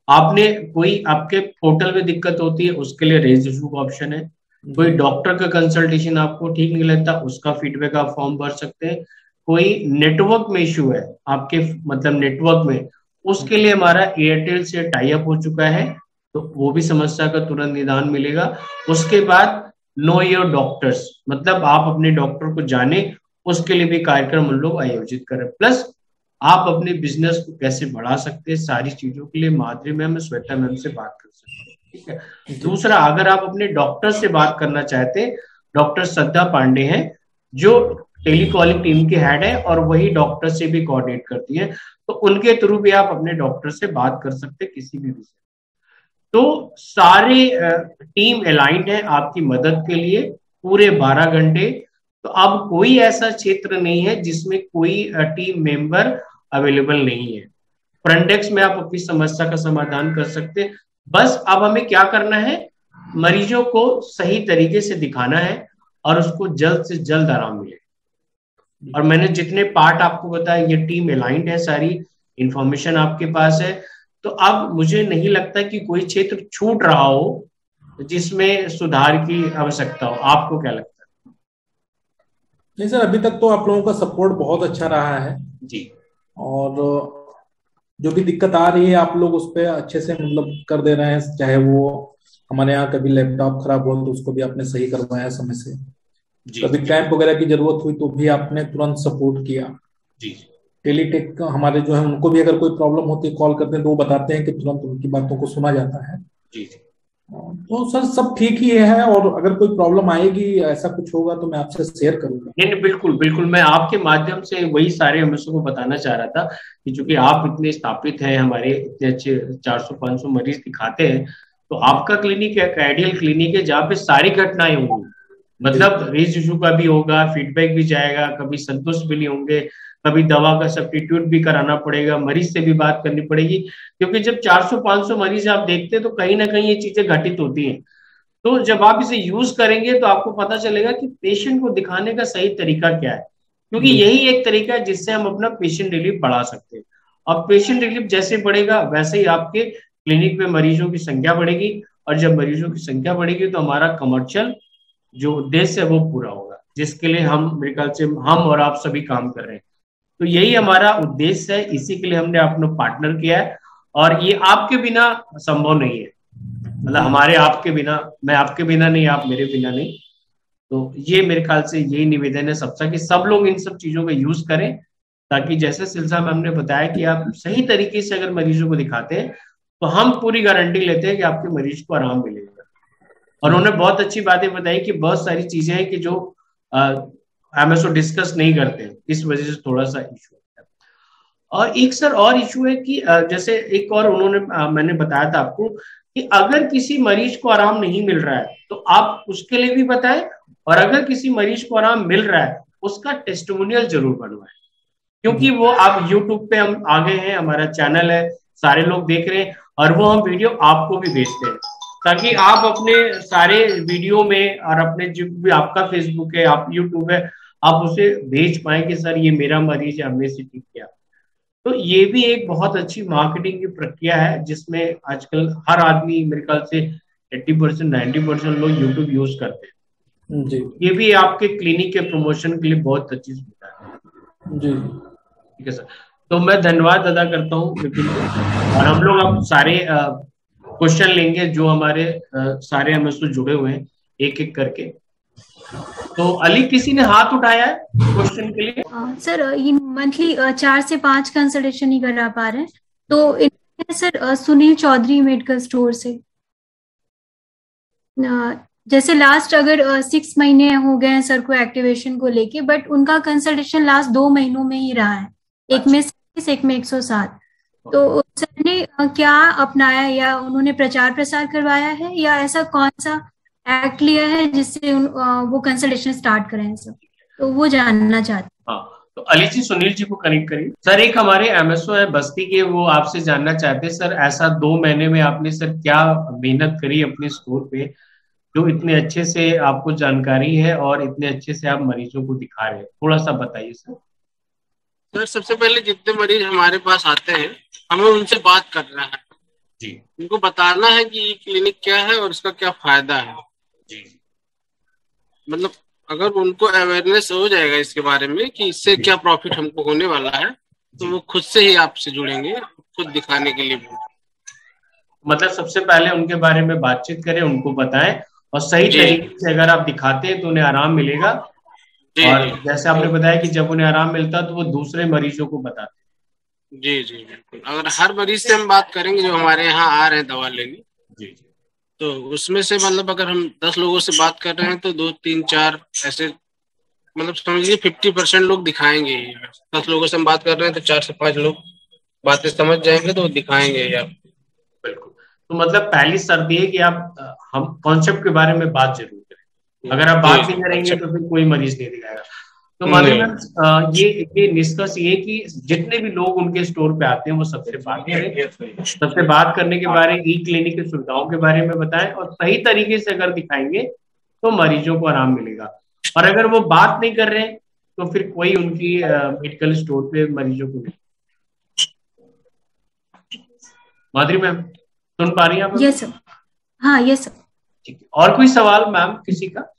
Speaker 2: आपने कोई आपके पोर्टल में दिक्कत होती है, उसके लिए रेज इशू का ऑप्शन है। कोई डॉक्टर का कंसल्टेशन आपको ठीक नहीं लगता, उसका फीडबैक आप फॉर्म भर सकते हैं। कोई नेटवर्क में इशू है आपके, मतलब नेटवर्क में, उसके लिए हमारा एयरटेल से टाई अप हो चुका है, तो वो भी समस्या का तुरंत निदान मिलेगा। उसके बाद नो योर डॉक्टर्स, मतलब आप अपने डॉक्टर को जाने, उसके लिए भी कार्यक्रम हम लोग आयोजित करें। प्लस आप अपने बिजनेस को कैसे बढ़ा सकते हैं, सारी चीजों के लिए माधुरी मैम, श्वेता मैम से बात कर सकते हैं। ठीक है। दूसरा, अगर आप अपने डॉक्टर से बात करना चाहते हैं, डॉक्टर श्रद्धा पांडे हैं जो टेलीकॉलिंग टीम के हेड है और वही डॉक्टर से भी कोऑर्डिनेट करती है, तो उनके थ्रू भी आप अपने डॉक्टर से बात कर सकते हैं किसी भी विषय। तो सारे टीम अलाइंड है आपकी मदद के लिए पूरे 12 घंटे। तो अब कोई ऐसा क्षेत्र नहीं है जिसमें कोई टीम मेंबर अवेलेबल नहीं है। फ्रंट डेस्क में आप अपनी समस्या का समाधान कर सकते हैं। बस अब हमें क्या करना है, मरीजों को सही तरीके से दिखाना है और उसको जल्द से जल्द आराम मिले। और मैंने जितने पार्ट आपको बताया, ये टीम अलाइंड है, सारी इंफॉर्मेशन आपके पास है। तो अब मुझे नहीं लगता कि कोई क्षेत्र छूट रहा हो जिसमें सुधार की आवश्यकता हो। आपको क्या लगता है?
Speaker 5: नहीं सर, अभी तक तो आप लोगों का सपोर्ट बहुत अच्छा रहा है
Speaker 2: जी।
Speaker 5: और जो भी दिक्कत आ रही है आप लोग उस पर अच्छे से मतलब कर दे रहे हैं। चाहे वो हमारे यहाँ कभी लैपटॉप खराब हो तो उसको भी आपने सही करवाया समय से, कभी कैंप वगैरह की जरूरत हुई तो भी आपने तुरंत सपोर्ट किया।
Speaker 2: जी।
Speaker 5: टेलीटेक हमारे जो है उनको भी अगर कोई प्रॉब्लम होती है कॉल करते हैं तो वो बताते हैं कि तुरंत उनकी बातों को सुना जाता है।
Speaker 2: जी।
Speaker 5: तो सर सब ठीक ही है, और अगर कोई प्रॉब्लम आएगी, ऐसा कुछ होगा तो मैं आपसे शेयर करूंगा।
Speaker 2: नहीं, बिल्कुल बिल्कुल, मैं आपके माध्यम से वही सारे एमएसओ को बताना चाह रहा था कि चूंकि आप इतने स्थापित हैं, हमारे इतने अच्छे 400-500 मरीज दिखाते हैं, तो आपका क्लिनिक एक आइडियल क्लिनिक है जहाँ पे सारी घटनाएं होंगी। मतलब रेज इशू का भी होगा, फीडबैक भी जाएगा, कभी संतुष्ट भी नहीं होंगे, कभी दवा का सब्स्टिट्यूट भी कराना पड़ेगा, मरीज से भी बात करनी पड़ेगी। क्योंकि जब 400-500 मरीज आप देखते हैं तो कहीं ना कहीं ये चीजें घटित होती हैं। तो जब आप इसे यूज करेंगे तो आपको पता चलेगा कि पेशेंट को दिखाने का सही तरीका क्या है, क्योंकि यही एक तरीका है जिससे हम अपना पेशेंट रिलीफ बढ़ा सकते हैं। और पेशेंट रिलीफ जैसे बढ़ेगा वैसे ही आपके क्लिनिक में मरीजों की संख्या बढ़ेगी, और जब मरीजों की संख्या बढ़ेगी तो हमारा कमर्शियल जो उद्देश्य है वो पूरा होगा, जिसके लिए हम मेरे ख्याल से हम और आप सभी काम कर रहे हैं। तो यही हमारा उद्देश्य है, इसी के लिए हमने अपना पार्टनर किया है। और ये आपके बिना संभव नहीं है, मतलब हमारे आपके बिना, मैं आपके बिना नहीं, आप मेरे बिना नहीं। तो ये मेरे ख्याल से यही निवेदन है सबका कि सब लोग इन सब चीजों का यूज करें, ताकि जैसे सिलसिला में हमने बताया कि आप सही तरीके से अगर मरीजों को दिखाते हैं तो हम पूरी गारंटी लेते हैं कि आपके मरीज को आराम मिलेगा। और उन्होंने बहुत अच्छी बातें बताई कि बहुत सारी चीजें हैं कि जो एमएसओ डिस्कस नहीं करते हैं, इस वजह से थोड़ा सा इशू है। और एक सर और इशू है कि जैसे एक और उन्होंने मैंने बताया था आपको कि अगर किसी मरीज को आराम नहीं मिल रहा है तो आप उसके लिए भी बताएं, और अगर किसी मरीज को आराम मिल रहा है उसका टेस्टिमोनियल जरूर बनवाएं, क्योंकि वो आप यूट्यूब पे हम आ गए हैं, हमारा चैनल है, सारे लोग देख रहे हैं, और वो हम वीडियो आपको भी भेजते हैं। ताकि आप अपने सारे वीडियो में और अपने जो भी आपका फेसबुक है, आप यूट्यूब है, आप उसे भेज पाए कि सर ये मेरा मरीज है, हमने इसे ठीक किया। तो ये भी एक बहुत अच्छी मार्केटिंग की प्रक्रिया है, जिसमें आजकल हर आदमी मेरे ख्याल से 80% 90% लोग यूट्यूब यूज करते हैं जी। ये भी आपके क्लिनिक के प्रमोशन के लिए बहुत अच्छी सुविधा है जी। ठीक है सर, तो मैं धन्यवाद अदा करता हूँ विपिन को, और हम लोग अब सारे क्वेश्चन लेंगे जो हमारे सारे एमएसओ जुड़े हुए हैं एक एक करके। तो अली, किसी ने हाथ उठाया है क्वेश्चन के लिए?
Speaker 1: सर ये मंथली 4 से 5 कंसल्टेशन ही करा पा रहे हैं, तो sir Sunil Chaudhary medical store से, जैसे लास्ट अगर 6 महीने हो गए हैं सर को एक्टिवेशन को लेके, बट उनका कंसल्टेशन लास्ट 2 महीनों में ही रहा है, एक में 30, एक में 107। तो सर ने क्या अपनाया, या उन्होंने प्रचार प्रसार करवाया है, या ऐसा कौन सा एक्ट लिया है जिससे वो कंसल्टेशन स्टार्ट करें सर, तो वो जानना चाहते हैं।
Speaker 2: हाँ, तो अली जी सुनील जी को कनेक्ट करिए। सर एक हमारे एमएसओ है बस्ती के, वो आपसे जानना चाहते हैं सर, ऐसा 2 महीने में आपने सर क्या मेहनत करी अपने स्टोर पे जो इतने अच्छे से आपको जानकारी है और इतने अच्छे से आप मरीजों को दिखा रहे हैं, थोड़ा सा बताइए सर।
Speaker 4: सर सबसे पहले जितने मरीज हमारे पास आते हैं हमें उनसे बात करना है जी, उनको बताना है कि ये क्लिनिक क्या है और इसका क्या फायदा है जी। मतलब अगर उनको अवेयरनेस हो जाएगा इसके बारे में कि इससे क्या प्रॉफिट हमको होने वाला है, तो वो खुद से ही आपसे जुड़ेंगे, खुद दिखाने के लिए।
Speaker 2: मतलब सबसे पहले उनके बारे में बातचीत करें, उनको बताएं, और सही तरीके से अगर आप दिखाते हैं तो उन्हें आराम मिलेगा। और जैसे आपने बताया कि जब उन्हें आराम मिलता है तो वो दूसरे मरीजों को बताते।
Speaker 4: जी जी बिल्कुल। अगर हर मरीज से हम बात करेंगे जो हमारे यहाँ आ रहे हैं दवा लेने जी, तो उसमें से मतलब अगर हम 10 लोगों से बात कर रहे हैं तो 2, 3, 4 ऐसे मतलब समझिए 50% लोग दिखाएंगे। 10 लोगों से हम बात कर रहे हैं तो 4 से 5 लोग बातें समझ जाएंगे तो दिखाएंगे यार।
Speaker 2: बिल्कुल। तो मतलब पहली शर्त ये कि आप हम कॉन्सेप्ट के बारे में बात जरूर करें। अगर आप बात नहीं करेंगे तो फिर कोई मरीज नहीं दिखाएगा। तो माधुरी मैम ये निष्कर्ष ये कि जितने भी लोग उनके स्टोर पे आते हैं वो सबसे बात करें, सबसे बात करने के बारे ई क्लिनिक की सुविधाओं के बारे में बताएं, और सही तरीके से अगर दिखाएंगे तो मरीजों को आराम मिलेगा। और अगर वो बात नहीं कर रहे तो फिर कोई उनकी मेडिकल स्टोर पे मरीजों को नहीं। माधुरी मैम सुन पा रही हैं आप?
Speaker 1: Yes sir. हाँ यस सर।
Speaker 2: ठीक है, और कोई सवाल मैम किसी का?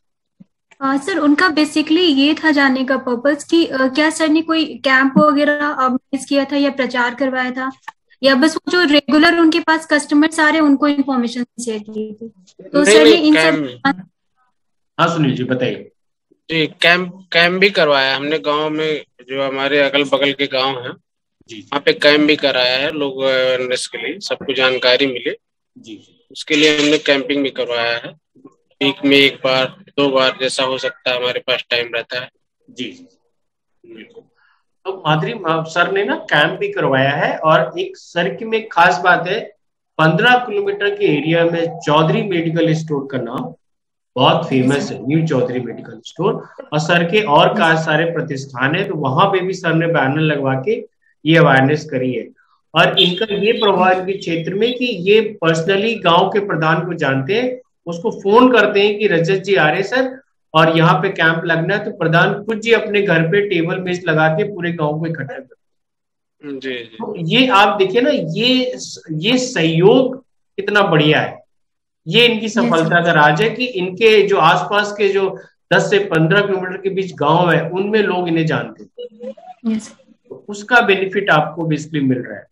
Speaker 1: सर उनका बेसिकली ये था जानने का पर्पस कि क्या सर ने कोई कैंप वगैरह ऑर्गेनाइज किया था या प्रचार करवाया था, या बस वो जो रेगुलर उनके पास कस्टमर्स आ रहे हैं उनको इन्फॉर्मेशन शेयर की थी? तो सर ने इन सब।
Speaker 2: हाँ सुनील जी बताइए।
Speaker 4: जी कैंप भी करवाया हमने गांव में, जो हमारे अगल बगल के गांव हैं जी, वहाँ पे कैंप भी कराया है, लोग अवेयरनेस के लिए, सबको जानकारी मिले जी, उसके लिए हमने कैंपिंग भी करवाया है। वीक में 1 बार 2 बार जैसा हो सकता है, हमारे पास टाइम रहता है जी।
Speaker 2: तो माधुरी सर ने ना कैंप भी करवाया है, और एक सर की में खास बात है, 15 किलोमीटर के एरिया में चौधरी मेडिकल स्टोर का नाम बहुत फेमस है, न्यू चौधरी मेडिकल स्टोर, और सर के और सारे प्रतिष्ठान है, तो वहां पे भी सर ने बैनर लगवा के ये अवेयरनेस करी है। और इनका ये प्रभाव के क्षेत्र में कि ये पर्सनली गांव के प्रधान को जानते हैं, उसको फोन करते हैं कि रजत जी आ रहे सर और यहाँ पे कैंप लगना है, तो प्रधान खुद जी अपने घर पे टेबल मेज लगा के पूरे गांव को इकट्ठा करते हैं जी। तो ये आप देखिए ना, ये सहयोग कितना बढ़िया है, ये इनकी सफलता का राज है कि इनके जो आसपास के जो 10 से 15 किलोमीटर के बीच गांव है उनमें लोग इन्हें जानते हैं, तो उसका बेनिफिट आपको बेसिकली मिल रहा है।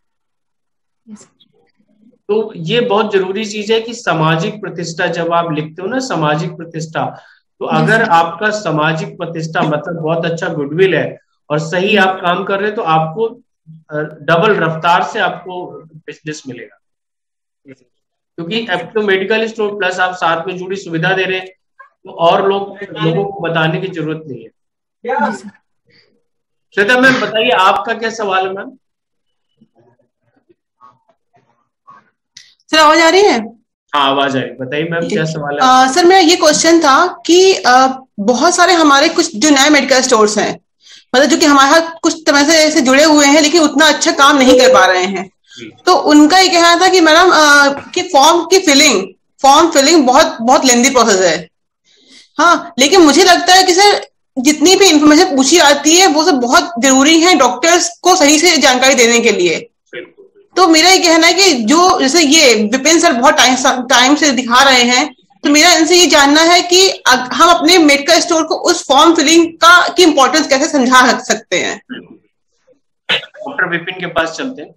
Speaker 2: तो ये बहुत जरूरी चीज है कि सामाजिक प्रतिष्ठा, जब आप लिखते हो ना सामाजिक प्रतिष्ठा, तो अगर आपका सामाजिक प्रतिष्ठा मतलब बहुत अच्छा गुडविल है और सही आप काम कर रहे हैं, तो आपको डबल रफ्तार से आपको बिजनेस मिलेगा, क्योंकि अब तो मेडिकल स्टोर प्लस आप साथ में जुड़ी सुविधा दे रहे हैं, तो और लोगों को बताने की जरूरत नहीं है। श्वेता मैम बताइए आपका क्या सवाल है मैम?
Speaker 6: सर आवाज आ रही है?
Speaker 2: हाँ आवाज आ रही है, बताइए मैम क्या सवाल है?
Speaker 6: सर मेरा ये क्वेश्चन था कि बहुत सारे हमारे कुछ जो नए मेडिकल स्टोर्स हैं, मतलब जो कि हमारे साथ कुछ तरह से ऐसे जुड़े हुए हैं लेकिन उतना अच्छा काम नहीं कर पा रहे हैं, तो उनका ये कहना था कि मैडम कि फॉर्म फिलिंग बहुत बहुत लेंदी प्रोसेस है। हाँ, लेकिन मुझे लगता है कि सर जितनी भी इंफॉर्मेशन पूछी आती है वो सब बहुत जरूरी है डॉक्टर्स को सही से जानकारी देने के लिए। तो मेरा ये कहना है कि जो जैसे ये विपिन सर बहुत टाइम से दिखा रहे हैं, तो मेरा इनसे ये जानना है कि हम अपने मेडिकल स्टोर को उस फॉर्म फिलिंग की इम्पोर्टेंस कैसे समझा सकते हैं।
Speaker 2: डॉक्टर विपिन के पास चलते हैं।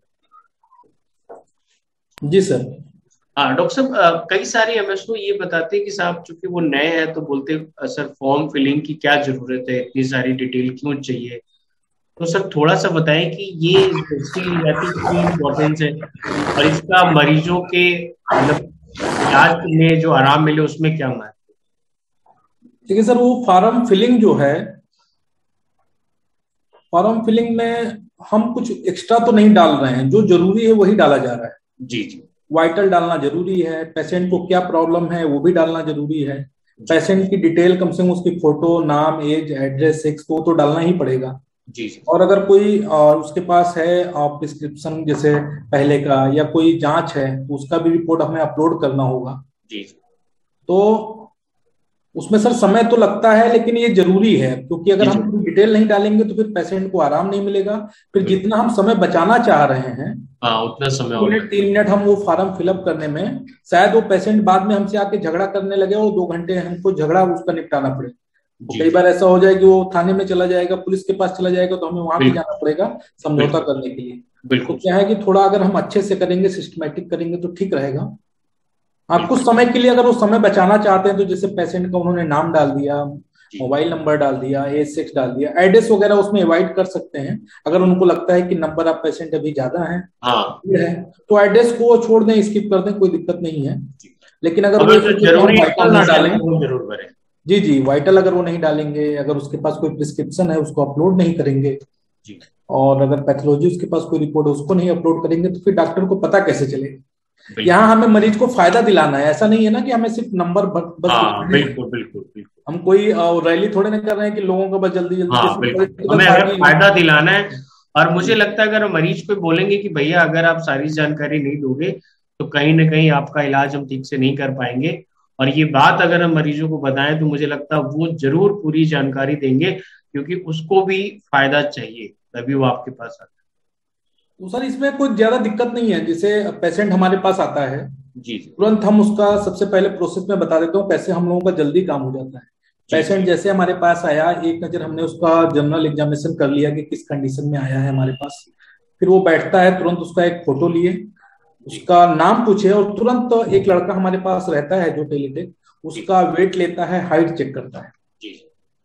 Speaker 5: जी सर।
Speaker 2: हाँ डॉक्टर साहब, कई सारे एमएसओ ये बताते हैं कि साहब चूंकि वो नए हैं तो बोलते सर फॉर्म फिलिंग की क्या जरूरत है, इतनी सारी डिटेल क्यों चाहिए। तो सर थोड़ा सा बताएं कि ये क्यों इम्पोर्टेंस है और इसका मरीजों के मतलब इलाज में जो आराम मिले उसमें क्या महत्व है।
Speaker 5: देखिए सर, वो फॉर्म फिलिंग जो है, फॉर्म फिलिंग में हम कुछ एक्स्ट्रा तो नहीं डाल रहे हैं, जो जरूरी है वही डाला जा रहा है।
Speaker 2: जी जी।
Speaker 5: वाइटल डालना जरूरी है, पेशेंट को क्या प्रॉब्लम है वो भी डालना जरूरी है, पेशेंट की डिटेल कम से कम उसकी फोटो, नाम, एज, एड्रेस, सेक्स तो डालना ही पड़ेगा।
Speaker 2: जी जी।
Speaker 5: और अगर कोई उसके पास है प्रिस्क्रिप्शन जैसे पहले का या कोई जांच है तो उसका भी रिपोर्ट हमें अपलोड करना होगा।
Speaker 2: जी।
Speaker 5: तो उसमें सर समय तो लगता है, लेकिन ये जरूरी है, क्योंकि अगर हम डिटेल नहीं डालेंगे तो फिर पेशेंट को आराम नहीं मिलेगा। फिर जितना हम समय बचाना चाह रहे हैं
Speaker 2: उतना समय
Speaker 5: 3 मिनट हम वो फॉर्म फिलअप करने में, शायद वो पेशेंट बाद में हमसे आके झगड़ा करने लगे और 2 घंटे हमको झगड़ा उसका निपटाना पड़े। कई बार ऐसा हो जाए कि वो थाने में चला जाएगा, पुलिस के पास चला जाएगा, तो हमें वहां भी जाना पड़ेगा समझौता करने के लिए। तो क्या है कि थोड़ा अगर हम अच्छे से करेंगे, सिस्टमेटिक करेंगे तो ठीक रहेगा। आप कुछ समय के लिए अगर वो समय बचाना चाहते हैं तो जैसे पेशेंट का उन्होंने नाम डाल दिया, मोबाइल नंबर डाल दिया, एज, सेक्स डाल दिया, एड्रेस वगैरह उसमें अवॉइड कर सकते हैं। अगर उनको लगता है कि नंबर ऑफ पेशेंट अभी ज्यादा है तो एड्रेस को छोड़ दें, स्किप कर दें, कोई दिक्कत नहीं है। लेकिन अगर वो जरूरी ना डालें, जी जी, वाइटल अगर वो नहीं डालेंगे, अगर उसके पास कोई प्रिस्क्रिप्शन है उसको अपलोड नहीं करेंगे और अगर पैथोलॉजी उसके पास कोई रिपोर्ट है उसको नहीं अपलोड करेंगे तो फिर डॉक्टर को पता कैसे चलेगा। यहाँ हमें मरीज को फायदा दिलाना है, ऐसा नहीं है ना कि हमें सिर्फ नंबर बस।
Speaker 2: बिल्कुल बिल्कुल बिल्कुल।
Speaker 5: हम कोई रैली थोड़े ना कर रहे हैं कि लोगों को बस जल्दी जल्दी
Speaker 2: हमें अगर फायदा दिलाना है। और मुझे लगता है अगर मरीज को बोलेंगे कि भैया अगर आप सारी जानकारी नहीं दोगे तो कहीं ना कहीं आपका इलाज हम ठीक से नहीं कर पाएंगे, और ये बात अगर हम मरीजों को बताएं तो मुझे लगता है वो जरूर पूरी जानकारी देंगे, क्योंकि उसको भी फायदा चाहिए, तभी वो आपके पास आता है।
Speaker 5: तो सर इसमें कोई ज्यादा दिक्कत नहीं है। जैसे पेशेंट हमारे पास आता है
Speaker 2: जी,
Speaker 5: तुरंत हम उसका सबसे पहले प्रोसेस में बता देता हूँ कैसे हम लोगों का जल्दी काम हो जाता है। पेशेंट जैसे हमारे पास आया, एक नजर हमने उसका जनरल एग्जामिनेशन कर लिया कि किस कंडीशन में आया है हमारे पास, फिर वो बैठता है, तुरंत उसका एक फोटो लिए, उसका नाम पूछे, और तुरंत एक लड़का हमारे पास रहता है जो टेलीटेक, उसका वेट लेता है, हाइट चेक करता है,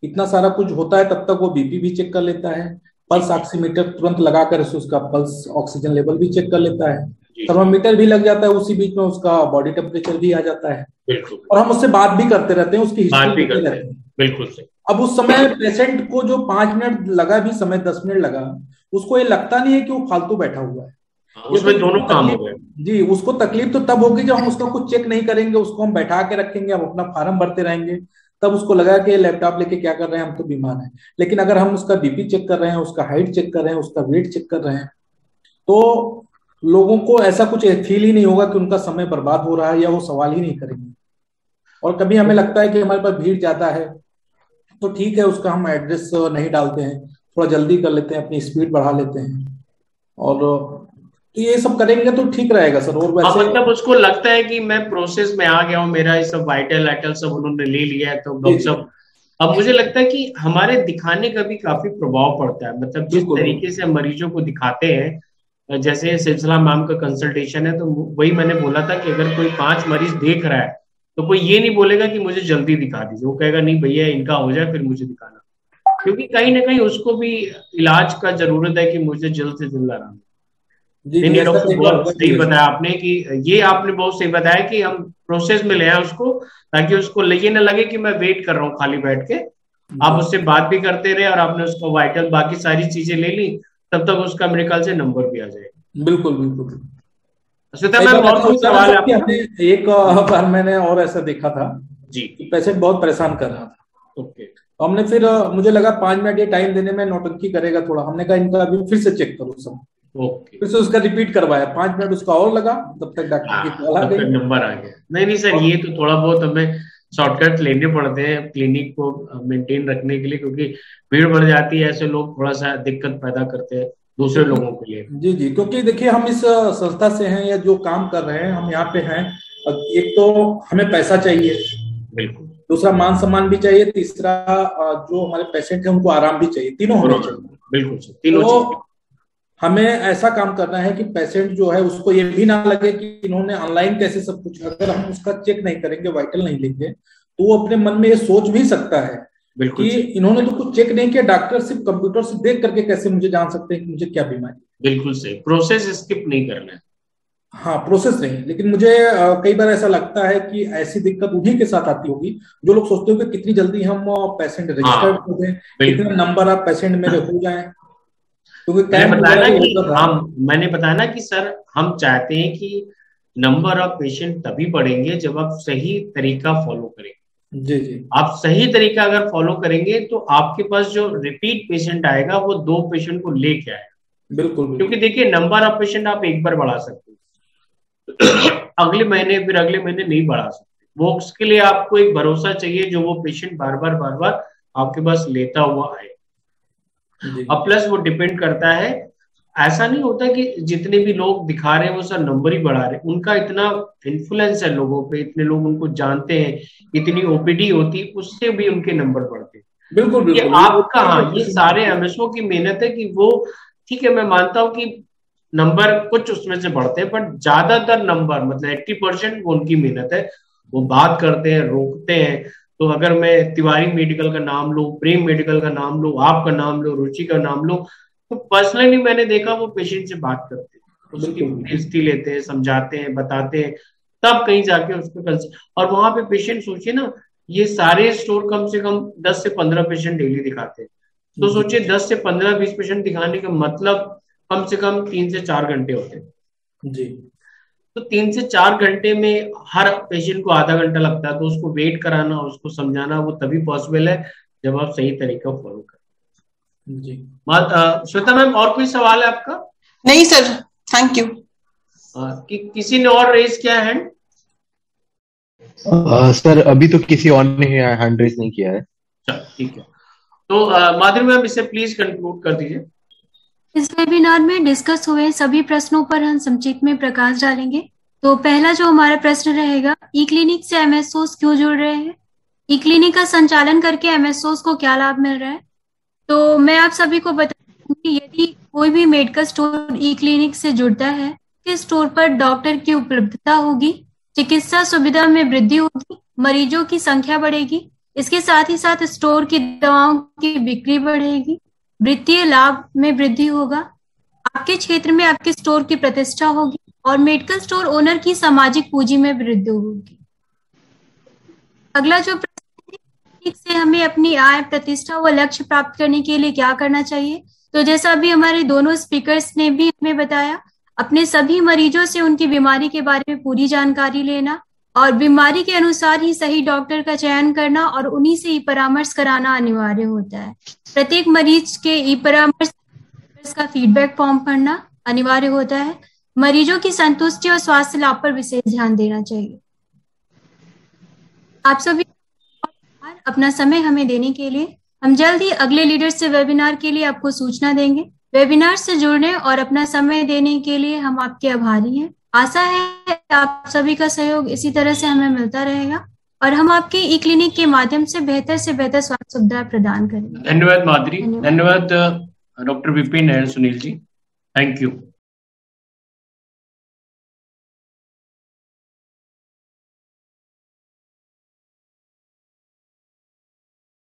Speaker 5: इतना सारा कुछ होता है। तब तक वो बीपी भी चेक कर लेता है, पल्स ऑक्सीमीटर तुरंत लगाकर उसका पल्स ऑक्सीजन लेवल भी चेक कर लेता है, थर्मामीटर भी लग जाता है, उसी बीच में उसका बॉडी टेम्परेचर भी आ जाता है, और हम उससे बात भी करते रहते हैं, उसकी हिस्ट्री करते रहते हैं।
Speaker 2: बिल्कुल सही।
Speaker 5: अब उस समय पेशेंट को जो 5 मिनट लगा भी समय, 10 मिनट लगा, उसको ये लगता नहीं है कि वो फालतू बैठा हुआ है।
Speaker 2: उसमें दोनों काम हो गए।
Speaker 5: जी, उसको तकलीफ तो तब होगी जब हम उसका कुछ चेक नहीं करेंगे, उसको हम बैठा के रखेंगे, हम अपना फार्म भरते रहेंगे, तब उसको लगा कि लैपटॉप लेके क्या कर रहे हैं, हम तो बीमार हैं। लेकिन अगर हम उसका बीपी चेक कर रहे हैं, उसका हाइट चेक कर रहे हैं, उसका वेट चेक कर रहे हैं, तो लोगों को ऐसा कुछ फील ही नहीं होगा कि उनका समय बर्बाद हो रहा है, या वो सवाल ही नहीं करेंगे। और कभी हमें लगता है कि हमारे पास भीड़ ज्यादा है तो ठीक है, उसका हम एड्रेस नहीं डालते हैं, थोड़ा जल्दी कर लेते हैं, अपनी स्पीड बढ़ा लेते हैं, और तो ये सब करेंगे तो ठीक रहेगा सर। और वैसे
Speaker 2: मतलब उसको लगता है कि मैं प्रोसेस में आ गया हूँ, मेरा ये सब वाइटल वाइटल सब उन्होंने ले लिया है, तो डॉक्टर साहब अब मुझे लगता है कि हमारे दिखाने का भी काफी प्रभाव पड़ता है। मतलब जिस तरीके से मरीजों को दिखाते हैं, जैसे सिलसिला मैम का कंसल्टेशन है, तो वही मैंने बोला था कि अगर कोई 5 मरीज देख रहा है तो कोई ये नहीं बोलेगा कि मुझे जल्दी दिखा दीजिए, वो कहेगा नहीं भैया इनका हो जाए फिर मुझे दिखाना, क्योंकि कहीं ना कहीं उसको भी इलाज का जरूरत है कि मुझे जल्द से जल्द आराम। बहुत सही बताया आपने कि ये आपने बहुत सही बताया कि हम प्रोसेस में ले आए उसको, ताकि उसको ये ना लगे कि मैं वेट कर रहा हूँ खाली बैठ के। आप उससे बात भी करते रहे और आपने उसको वाइटल बाकी सारी चीजें ले ली, तब तक उसका मेरे ख्याल से नंबर भी आ जाएगा।
Speaker 5: बिल्कुल बिल्कुल।
Speaker 2: बहुत सवाल है।
Speaker 5: एक बार मैंने और ऐसा देखा था
Speaker 2: जी,
Speaker 5: पेशेंट बहुत परेशान कर रहा था।
Speaker 2: ओके,
Speaker 5: तो हमने फिर मुझे लगा 5 मिनट ये टाइम देने में नौटंकी करेगा थोड़ा, हमने कहा इनका अभी फिर से चेक करो सब।
Speaker 2: ओके,
Speaker 5: फिर से उसका रिपीट करवाया, 5 मिनट उसका और लगा, तब तक डॉक्टर की कॉल आ
Speaker 2: तब तक
Speaker 5: गई।
Speaker 2: नंबर आ गया। नहीं सर, ये तो थोड़ा बहुत हमें शॉर्टकट लेने पड़ते हैं क्लिनिक को मेंटेन रखने के लिए, क्योंकि भीड़ बढ़ जाती है, ऐसे लोग थोड़ा सा दिक्कत पैदा करते हैं दूसरे लोगों के लिए।
Speaker 5: जी जी, क्योंकि देखिए हम इस संस्था से हैं या जो काम कर रहे हैं, हम यहाँ पे हैं, एक तो हमें पैसा चाहिए,
Speaker 2: बिल्कुल,
Speaker 5: दूसरा मान सम्मान भी चाहिए, तीसरा जो हमारे पेशेंट हैं उनको आराम भी चाहिए, तीनों होने चाहिए।
Speaker 2: बिल्कुल सर, तीनों
Speaker 5: तो हमें ऐसा काम करना है कि पेशेंट जो है उसको ये भी ना लगे कि इन्होंने ऑनलाइन कैसे सब कुछ, अगर हम उसका चेक नहीं करेंगे, वाइटल नहीं लेंगे, तो वो अपने मन में ये सोच भी सकता है कि इन्होंने तो कुछ चेक नहीं किया, डॉक्टर सिर्फ कंप्यूटर से देख करके कैसे मुझे जान सकते हैं कि मुझे क्या बीमारी।
Speaker 2: बिल्कुल सही, प्रोसेस स्किप नहीं करना है।
Speaker 5: हाँ, प्रोसेस नहीं, लेकिन मुझे कई बार ऐसा लगता है कि ऐसी दिक्कत उन्हीं के साथ आती होगी जो लोग सोचते हो कि कितनी जल्दी हम पेशेंट रजिस्टर्ड कर दें, कितने नंबर ऑफ पेशेंट मेरे हो जाएं। क्योंकि
Speaker 2: मैंने बताया ना कि सर, हम चाहते हैं कि नंबर ऑफ पेशेंट तभी बढ़ेंगे जब आप सही तरीका फॉलो करेंगे।
Speaker 5: जी जी,
Speaker 2: आप सही तरीका अगर फॉलो करेंगे तो आपके पास जो रिपीट पेशेंट आएगा वो 2 पेशेंट को लेके आएगा।
Speaker 5: बिल्कुल,
Speaker 2: क्योंकि देखिए, नंबर ऑफ पेशेंट आप एक बार बढ़ा सकते हैं, अगले महीने फिर अगले महीने नहीं बढ़ा सकते। वो उसके लिए आपको एक भरोसा चाहिए जो वो पेशेंट बार बार आपके पास लेता हुआ आए। अब प्लस वो डिपेंड करता है, ऐसा नहीं होता कि जितने भी लोग दिखा रहे हैं वो सब नंबर ही बढ़ा रहे हैं, उनका इतना इन्फ्लुएंस है लोगों पे, इतने लोग उनको जानते हैं, इतनी ओपीडी होती है, उससे भी उनके नंबर बढ़ते हैं।
Speaker 5: बिल्कुल
Speaker 2: ये आपका, हाँ, ये सारे एमएसओ की मेहनत है कि वो, ठीक है, मैं मानता हूँ कि नंबर कुछ उसमें से बढ़ते हैं, बट ज्यादातर नंबर मतलब 80% वो उनकी मेहनत है। वो बात करते हैं, रोकते हैं। तो अगर मैं तिवारी मेडिकल का नाम लूं, प्रेम मेडिकल का नाम लूं, आपका नाम लूं, रुचि का नाम लूं, तो पर्सनली मैंने देखा वो पेशेंट से बात करते हैं, उसकी हिस्ट्री लेते हैं, समझाते हैं, बताते हैं, तब कहीं जाके उसको और वहां पे पेशेंट, सोचिए ना, ये सारे स्टोर कम से कम 10 से 15 पेशेंट डेली दिखाते हैं। तो सोचिए 10 से 15-20 पेशेंट दिखाने का मतलब कम से कम 3 से 4 घंटे होते हैं
Speaker 5: जी।
Speaker 2: तो 3 से 4 घंटे में हर पेशेंट को आधा घंटा लगता है, तो उसको वेट कराना, उसको समझाना, वो तभी पॉसिबल है जब आप सही तरीका फॉलो करें।
Speaker 5: जी,
Speaker 2: श्वेता मैम, और कोई सवाल है आपका?
Speaker 6: नहीं सर, थैंक यू।
Speaker 2: किसी ने और रेज किया है?
Speaker 3: सर अभी तो किसी और ने हैंड रेज नहीं किया है।
Speaker 2: ठीक है, तो माधुरी मैम इसे प्लीज कंक्लूड कर दीजिए।
Speaker 1: इस वेबिनार में डिस्कस हुए सभी प्रश्नों पर हम संक्षिप्त में प्रकाश डालेंगे। तो पहला जो हमारा प्रश्न रहेगा, ई क्लिनिक से एमएसओस क्यों जुड़ रहे हैं? ई क्लिनिक का संचालन करके एमएसओस को क्या लाभ मिल रहा है? तो मैं आप सभी को बता दूं कि यदि कोई भी मेडिकल स्टोर ई क्लिनिक से जुड़ता है, के स्टोर पर डॉक्टर की उपलब्धता होगी, चिकित्सा सुविधा में वृद्धि होगी, मरीजों की संख्या बढ़ेगी, इसके साथ ही साथ स्टोर की दवाओं की बिक्री बढ़ेगी, वित्तीय लाभ में वृद्धि होगा, आपके क्षेत्र में आपके स्टोर की प्रतिष्ठा होगी और मेडिकल स्टोर ओनर की सामाजिक पूंजी में वृद्धि होगी। अगला जो प्रश्न है, से हमें अपनी आय, प्रतिष्ठा व लक्ष्य प्राप्त करने के लिए क्या करना चाहिए? तो जैसा अभी हमारे दोनों स्पीकर्स ने भी हमें बताया, अपने सभी मरीजों से उनकी बीमारी के बारे में पूरी जानकारी लेना और बीमारी के अनुसार ही सही डॉक्टर का चयन करना और उन्हीं से ई परामर्श कराना अनिवार्य होता है। प्रत्येक मरीज के ई परामर्श का फीडबैक फॉर्म भरना अनिवार्य होता है। मरीजों की संतुष्टि और स्वास्थ्य लाभ पर विशेष ध्यान देना चाहिए। आप सभी अपना समय हमें देने के लिए, हम जल्द ही अगले लीडर्स से वेबिनार के लिए आपको सूचना देंगे। वेबिनार से जुड़ने और अपना समय देने के लिए हम आपके आभारी हैं। आशा है आप सभी का सहयोग इसी तरह से हमें मिलता रहेगा और हम आपके ई क्लिनिक के माध्यम से बेहतर स्वास्थ्य सुविधा प्रदान करेंगे।
Speaker 2: धन्यवाद माधुरी, धन्यवाद doctor Vipin and Sunil ji, thank you.